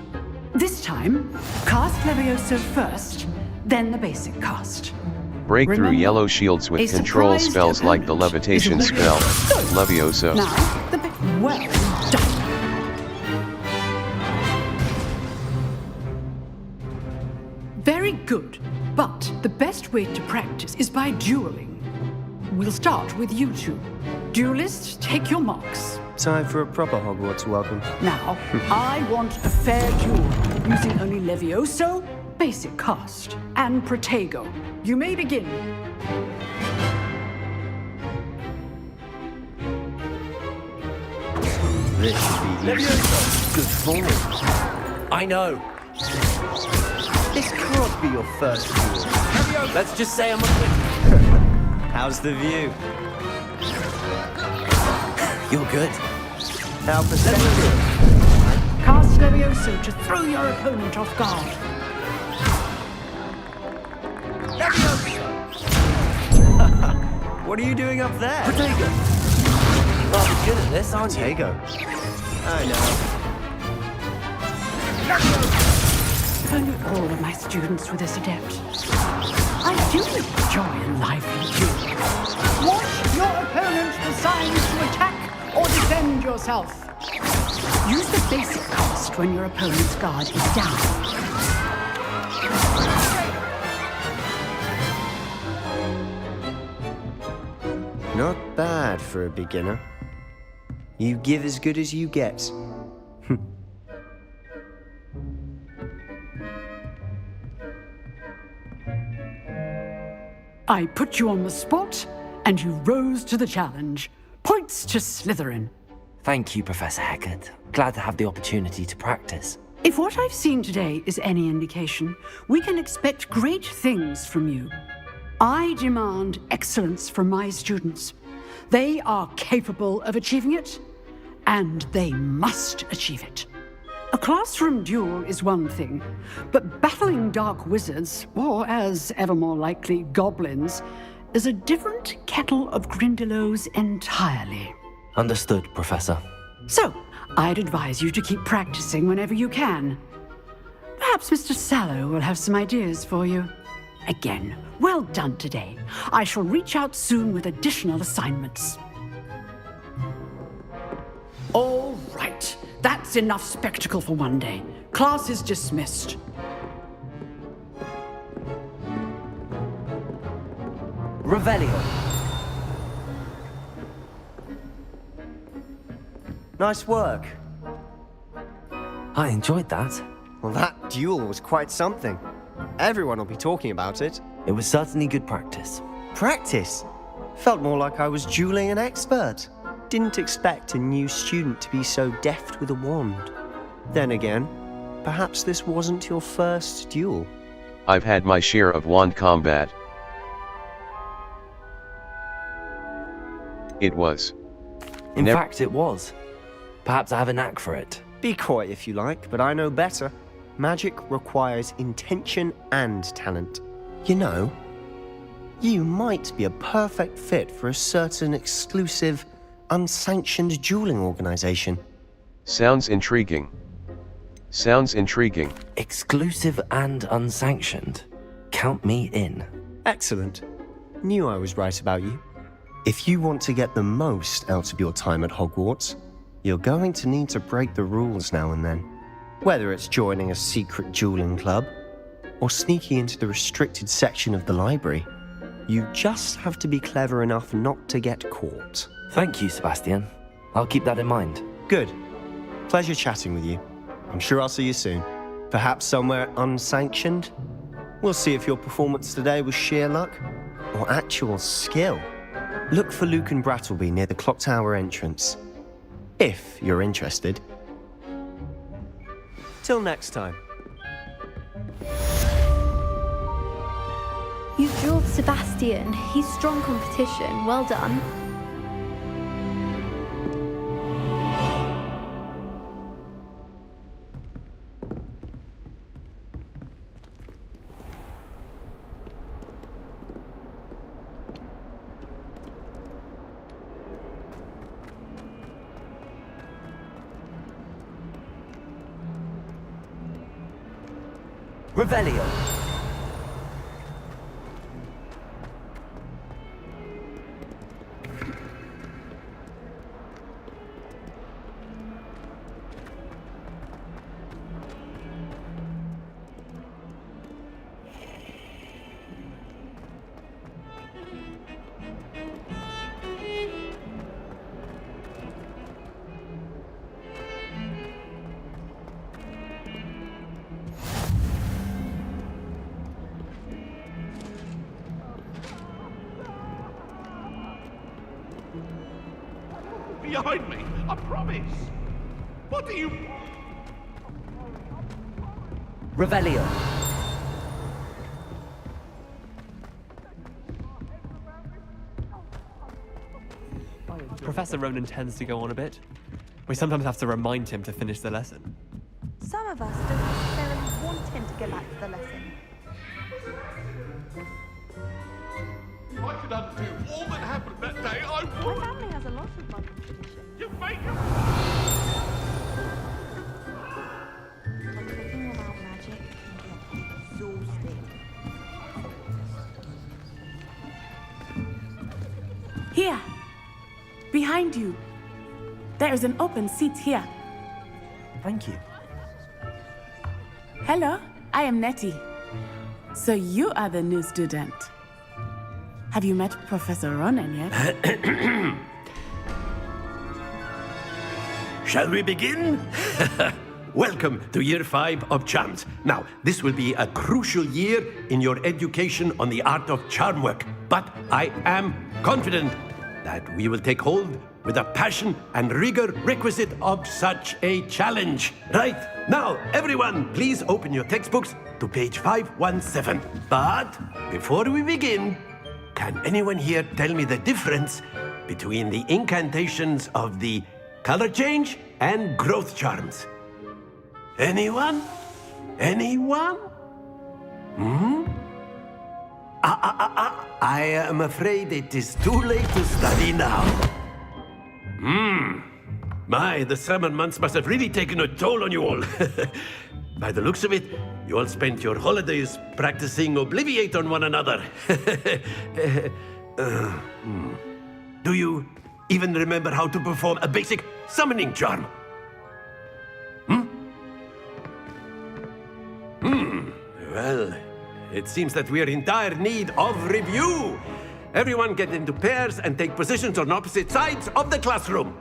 This time, cast Levioso first, then the basic cast. Break through Remember, yellow shields with a control surprised spells like the opponent levitation is a spell, Levioso. Levioso. Now, well done. Very good, but the best way to practice is by dueling. We'll start with you two. Duelists, take your marks. Time for a proper Hogwarts welcome. Now, I want a fair duel, using only Levioso, basic cast, and Protego. You may begin. This should be Levioso. Good form. I know. This can't be your first duel. Let's just say I'm a bit... How's the view? You're good. How perceptive. Cast Levioso to throw your opponent off guard. What are you doing up there? Protego. Oh, you're good at this, aren't you? Protego. I know. If only all of my students were this adept. I do enjoy a lively duel. Watch your opponent decide to attack or defend yourself. Use the basic cast when your opponent's guard is down. Not bad for a beginner. You give as good as you get. I put you on the spot, and you rose to the challenge. Points to Slytherin. Thank you, Professor Hecat. Glad to have the opportunity to practice. If what I've seen today is any indication, we can expect great things from you. I demand excellence from my students. They are capable of achieving it, and they must achieve it. A classroom duel is one thing, but battling dark wizards, or as ever more likely, goblins, is a different kettle of Grindylows entirely. Understood, Professor. So, I'd advise you to keep practicing whenever you can. Perhaps Mr. Sallow will have some ideas for you. Again, well done today. I shall reach out soon with additional assignments. All right. That's enough spectacle for one day. Class is dismissed. Revelio. Nice work. I enjoyed that. Well, that duel was quite something. Everyone will be talking about it. It was certainly good practice. Practice? Felt more like I was dueling an expert. Didn't expect a new student to be so deft with a wand. Then again, perhaps this wasn't your first duel. I've had my share of wand combat. It was. In fact, it was. Perhaps I have a knack for it. Be coy if you like, but I know better. Magic requires intention and talent. You know, you might be a perfect fit for a certain exclusive unsanctioned dueling organization. Sounds intriguing. Sounds intriguing. Exclusive and unsanctioned. Count me in. Excellent. Knew I was right about you. If you want to get the most out of your time at Hogwarts, you're going to need to break the rules now and then. Whether it's joining a secret dueling club, or sneaking into the restricted section of the library, you just have to be clever enough not to get caught. Thank you, Sebastian. I'll keep that in mind. Good. Pleasure chatting with you. I'm sure I'll see you soon. Perhaps somewhere unsanctioned? We'll see if your performance today was sheer luck or actual skill. Look for Luke and Brattleby near the clock tower entrance, if you're interested. Till next time. You drove Sebastian. He's strong competition. Well done. Revelio. Behind me, I promise. What do you... Revelio. Professor Ronan tends to go on a bit. We sometimes have to remind him to finish the lesson. Some of us don't necessarily want him to go back to the lesson. If I could undo all that happened that day, I would. My family has a lot of bug tradition. You make When thinking about magic can get exhausting. Here! Behind you! There is an open seat here. Thank you. Hello, I am Nettie. So you are the new student. Have you met Professor Ronan yet? Shall we begin? Welcome to Year 5 of Charms. Now, this will be a crucial year in your education on the art of charm work, but I am confident that we will take hold with the passion and rigor requisite of such a challenge. Right, now, everyone, please open your textbooks to page 517. But before we begin, can anyone here tell me the difference between the incantations of the color change and growth charms? Anyone? Anyone? I am afraid it is too late to study now. My, the summer months must have really taken a toll on you all. By the looks of it, you all spent your holidays practicing Obliviate on one another. Do you even remember how to perform a basic summoning charm? Well, it seems that we are in dire need of review. Everyone get into pairs and take positions on opposite sides of the classroom.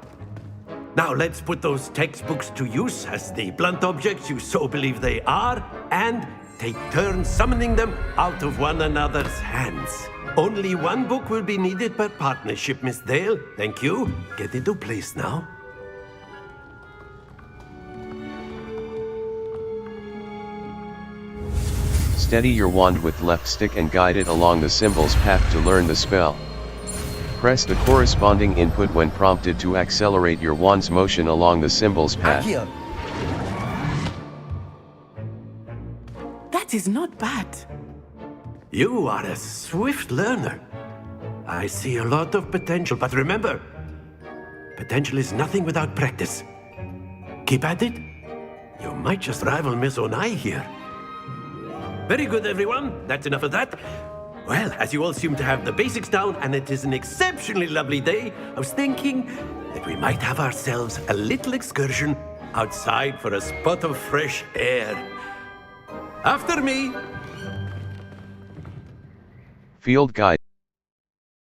Now let's put those textbooks to use as the blunt objects you so believe they are, and take turns summoning them out of one another's hands. Only one book will be needed per partnership, Miss Dale. Thank you. Get into place now. Steady your wand with left stick and guide it along the symbol's path to learn the spell. Press the corresponding input when prompted to accelerate your wand's motion along the symbol's path. That is not bad. You are a swift learner. I see a lot of potential, but remember, Potential is nothing without practice. Keep at it. You might just rival Miss Onai here. Very good, everyone. That's enough of that. Well, as you all seem to have the basics down, and it is an exceptionally lovely day, I was thinking that we might have ourselves a little excursion outside for a spot of fresh air. After me. Field Guide.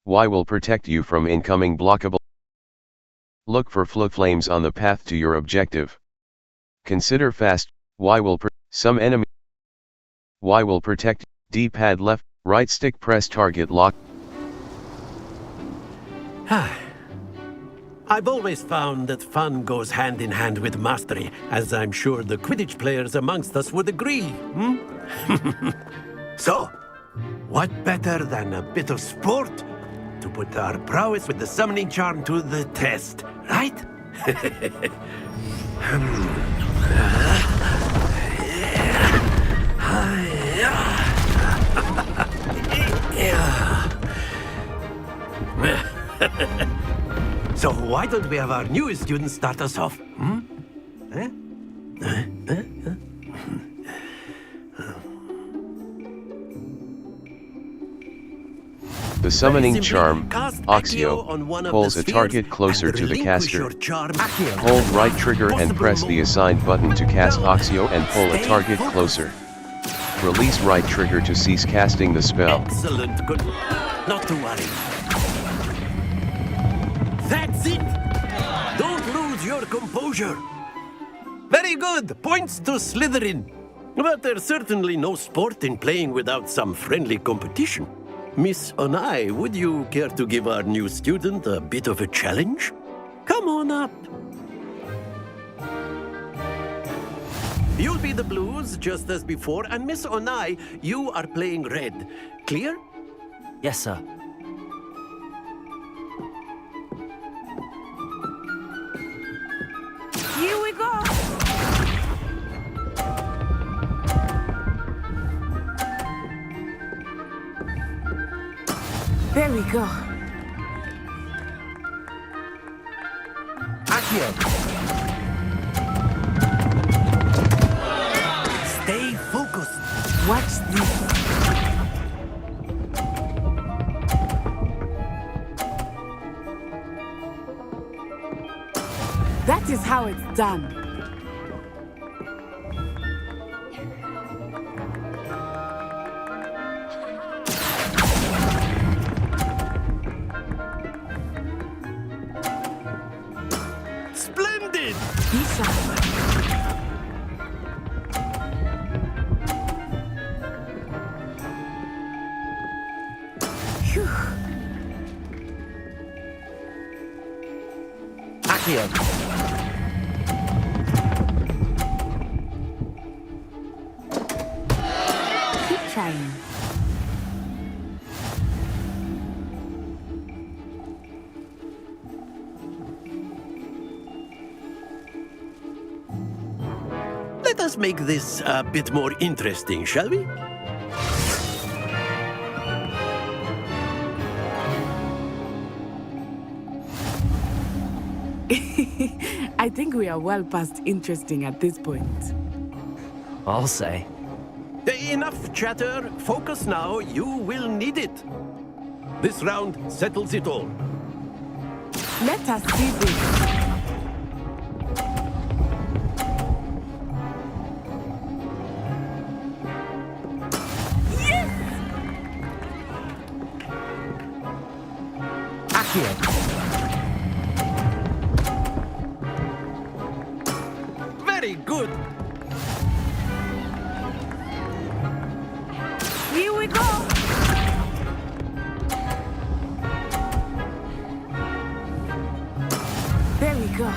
Y will protect you from incoming blockable. Look for flames on the path to your objective. Consider fast. Y will some enemy. Y will protect. D-pad left, right stick press target lock. I've always found that fun goes hand in hand with mastery, as I'm sure the Quidditch players amongst us would agree. So, what better than a bit of sport to put our prowess with the summoning charm to the test, right? So why don't we have our newest student start us off? The summoning charm, Oxio, pulls a target closer to the caster. Hold right trigger and press the assigned button to cast Oxio and pull a target closer. Release right trigger to cease casting the spell. Excellent, good. Not to worry. That's it! Don't lose your composure. Very good, points to Slytherin. But there's certainly no sport in playing without some friendly competition. Miss Onai, would you care to give our new student a bit of a challenge? Come on up. You'll be the blues, just as before, and Miss Onai, you are playing red. Clear? Yes, sir. Here we go! There we go. Accio. Stay focused. Watch this. That is how it's done. Splendid! Accio. Keep trying. Let us make this a bit more interesting, shall we? I think we are well past interesting at this point. I'll say. Enough chatter. Focus now. You will need it. This round settles it all. Let us see this. Very good. Here we go. There we go.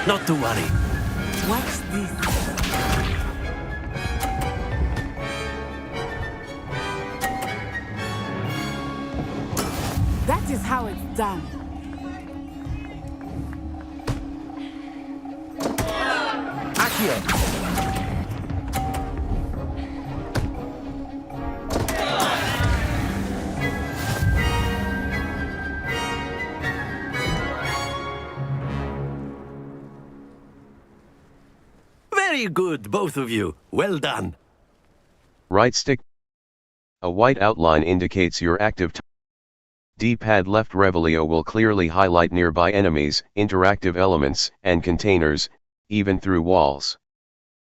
Not to worry. Watch this. That is how it's done. Accio! Very good, both of you. Well done. Right stick. A white outline indicates your active D-pad left Revelio will clearly highlight nearby enemies, interactive elements, and containers, even through walls.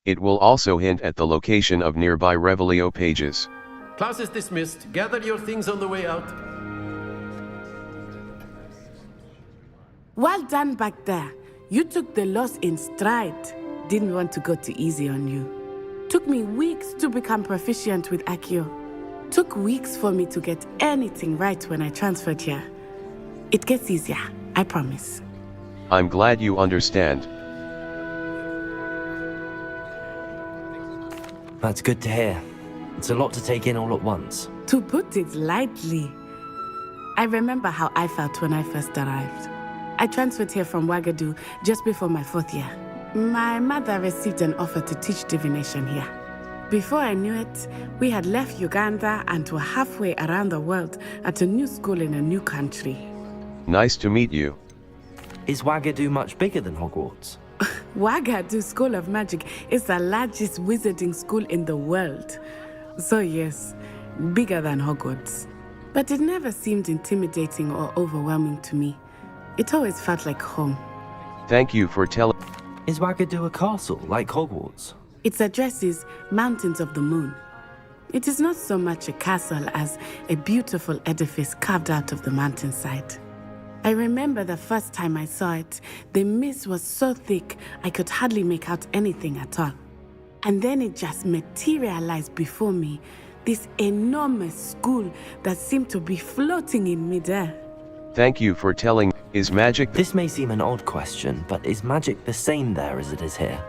It will also hint at the location of nearby Revelio pages. Class is dismissed. Gather your things on the way out. Well done back there. You took the loss in stride. Didn't want to go too easy on you. Took me weeks to become proficient with Accio. Took weeks for me to get anything right when I transferred here. It gets easier, I promise. I'm glad you understand. That's good to hear. It's a lot to take in all at once. To put it lightly, I remember how I felt when I first arrived. I transferred here from Wagadu just before my 4th year. My mother received an offer to teach divination here. Before I knew it, we had left Uganda and were halfway around the world at a new school in a new country. Nice to meet you. Is Wagadu much bigger than Hogwarts? Wagadu School of Magic is the largest wizarding school in the world. So yes, bigger than Hogwarts. But it never seemed intimidating or overwhelming to me. It always felt like home. Thank you for telling. Is Wagadu a castle, like Hogwarts? Its address is Mountains of the Moon. It is not so much a castle as a beautiful edifice carved out of the mountainside. I remember the first time I saw it, the mist was so thick I could hardly make out anything at all. And then it just materialized before me, this enormous school that seemed to be floating in midair. Thank you for telling. Is magic... This may seem an odd question, but is magic the same there as it is here?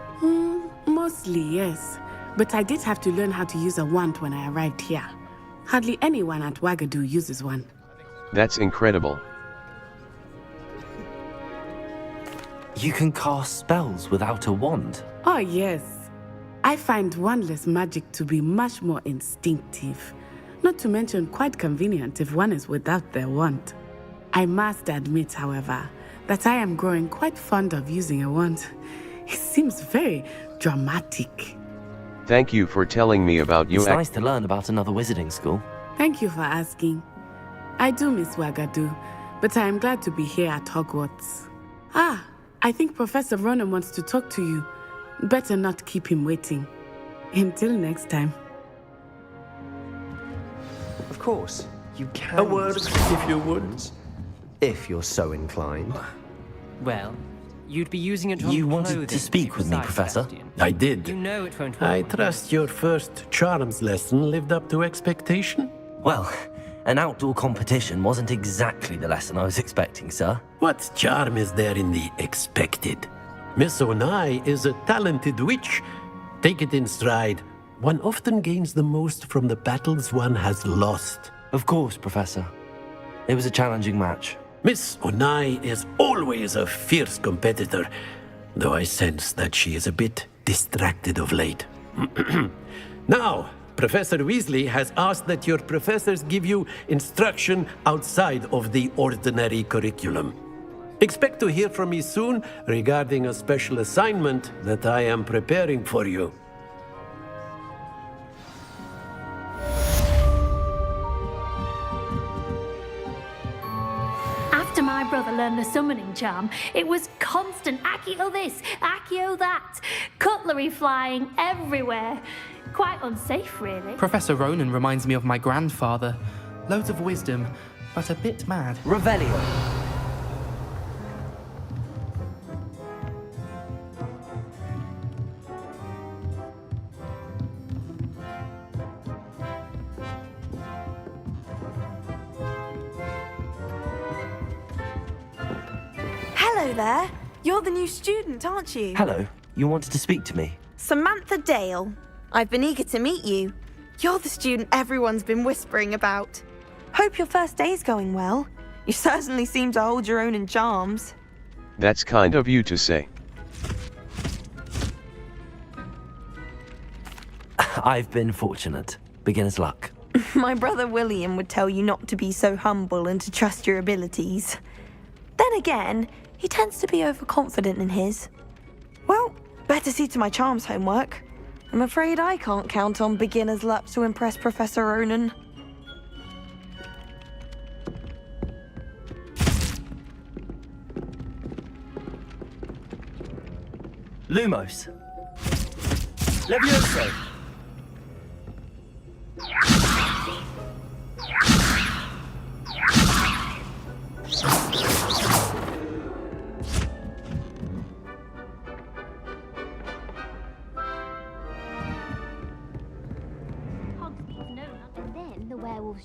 Mostly, yes. But I did have to learn how to use a wand when I arrived here. Hardly anyone at Wagadu uses one. That's incredible. You can cast spells without a wand? Oh, yes. I find wandless magic to be much more instinctive. Not to mention quite convenient if one is without their wand. I must admit, however, that I am growing quite fond of using a wand. It seems very dramatic. Thank you for telling me about you. It's nice to learn about another wizarding school. Thank you for asking. I do miss Wagadu, but I am glad to be here at Hogwarts. Ah, I think Professor Ronan wants to talk to you. Better not keep him waiting. Until next time. Of course, you can. A word, if you would. If you're so inclined. Well, you'd be using it to You wanted to speak with me, Professor? I did. You know it won't I trust your first charms lesson lived up to expectation? Well, an outdoor competition wasn't exactly the lesson I was expecting, sir. What charm is there in the expected? Miss Onai is a talented witch. Take it in stride. One often gains the most from the battles one has lost. Of course, Professor. It was a challenging match. Miss Onai is always a fierce competitor, though I sense that she is a bit distracted of late. Now, Professor Weasley has asked that your professors give you instruction outside of the ordinary curriculum. Expect to hear from me soon regarding a special assignment that I am preparing for you. After my brother learned the summoning charm, it was constant Accio this, Accio that, cutlery flying everywhere. Quite unsafe, really. Professor Ronan reminds me of my grandfather. Loads of wisdom, but a bit mad. Revelio. Hello there. You're the new student, aren't you? Hello. You wanted to speak to me? Samantha Dale. I've been eager to meet you. You're the student everyone's been whispering about. Hope your first day's going well. You certainly seem to hold your own in charms. That's kind of you to say. I've been fortunate. Beginner's luck. My brother William would tell you not to be so humble and to trust your abilities. Then again, he tends to be overconfident in his. Well, better see to my charms homework. I'm afraid I can't count on beginner's luck to impress Professor Ronan. Lumos. Levioso.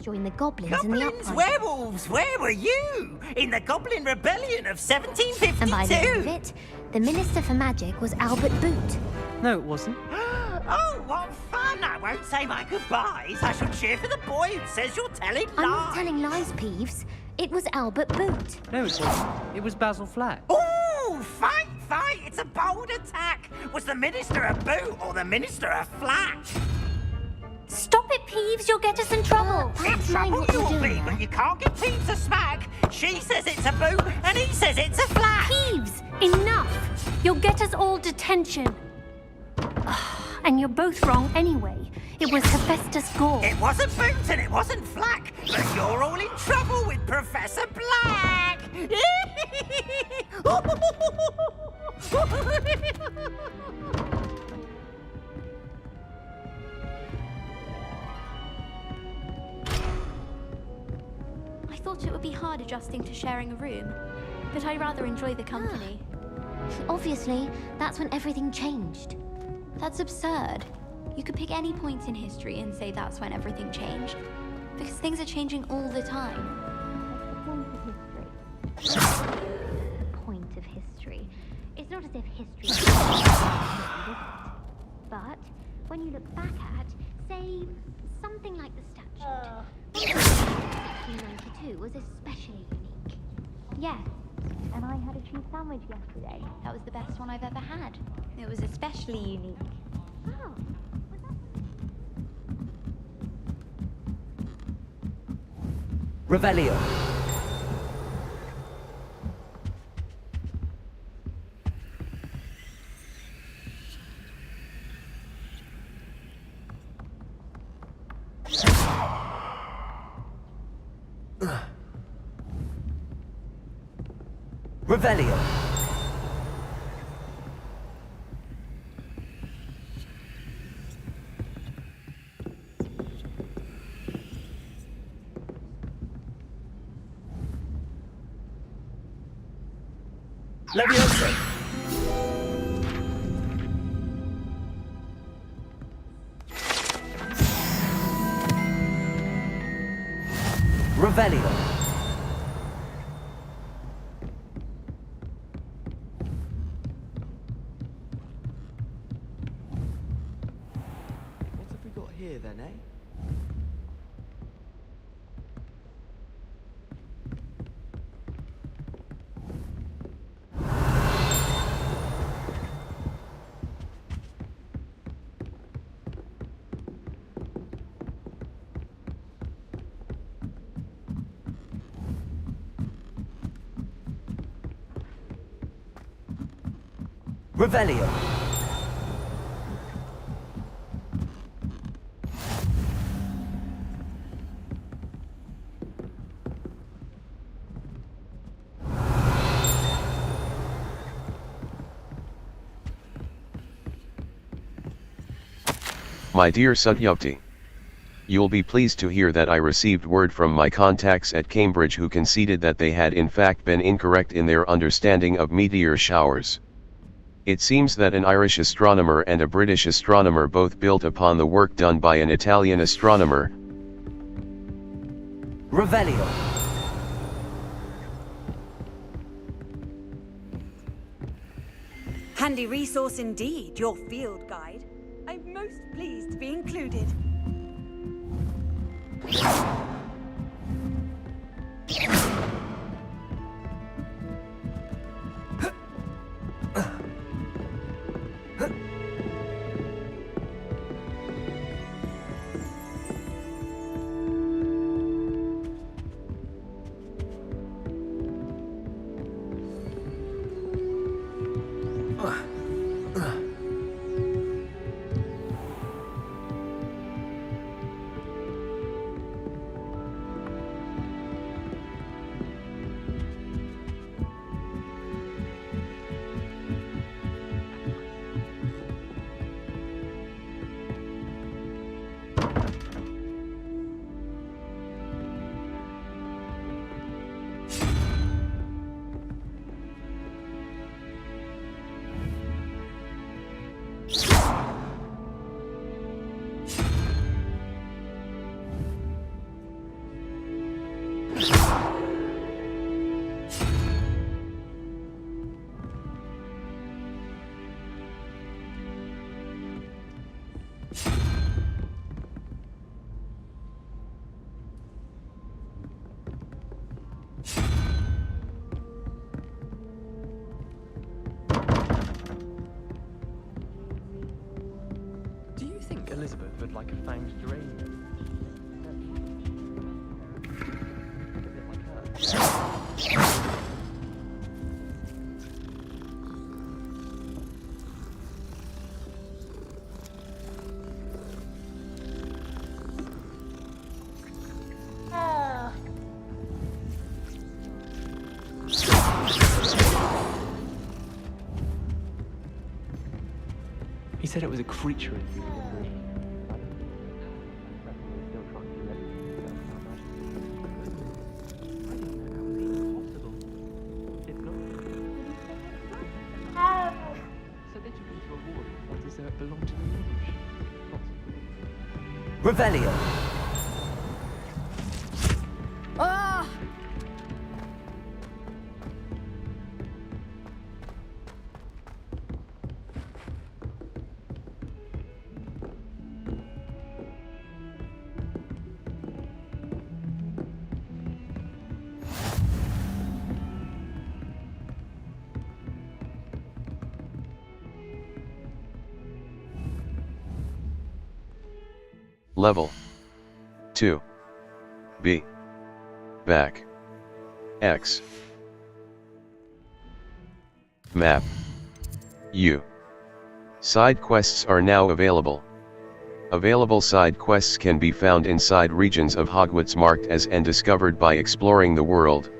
Join the goblins in the Goblins, uprising. werewolves, where were you? In the Goblin Rebellion of 1752? And by the end of it, the Minister for Magic was Albert Boot. No, it wasn't. Oh, what fun! I won't say my goodbyes. I shall cheer for the boy who says you're telling lies. I'm not telling lies, Peeves. It was Albert Boot. No, it wasn't. It was Basil Flack. Oh, fight! It's a bold attack. Was the Minister a boot or the Minister a flack? Stop it, Peeves. You'll get us in trouble. In trouble you'll be, but you can't get Peeves a smack. She says it's a boot, and he says it's a flack. Peeves, enough. You'll get us all detention. And you're both wrong anyway. It was Hephaestus Gore. It wasn't boot and it wasn't flack, but you're all in trouble with Professor Black. I thought it would be hard adjusting to sharing a room, but I rather enjoy the company. Obviously, that's when everything changed. That's absurd. You could pick any point in history and say that's when everything changed, because things are changing all the time. Point of history. It's not as if history is but when you look back at, say, something like the statute. 1692 was especially unique. Yeah, and I had a cheese sandwich yesterday. That was the best one I've ever had. It was especially unique. Oh. Revelio. Revelio. Levioso. Revelio. What have we got here then, eh? Revelio. My dear Satyukti, you'll be pleased to hear that I received word from my contacts at Cambridge who conceded that they had in fact been incorrect in their understanding of meteor showers. It seems that an Irish astronomer and a British astronomer both built upon the work done by an Italian astronomer. Revelio. Handy resource indeed, your field guide. I'm most pleased to be included. Do you think Elizabeth would like a fanged geranium? Is it like her? He said it was a creature in the Revelio. Ah! Level 2 B Back X Map U. Side quests are now available. Available side quests can be found inside regions of Hogwarts marked as and discovered by exploring the world.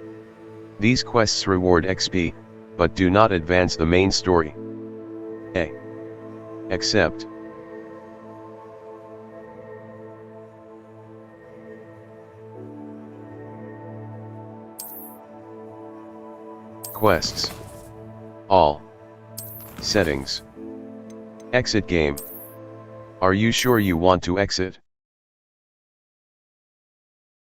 These quests reward XP, but do not advance the main story. Except quests. All. Settings. Exit game. Are you sure you want to exit?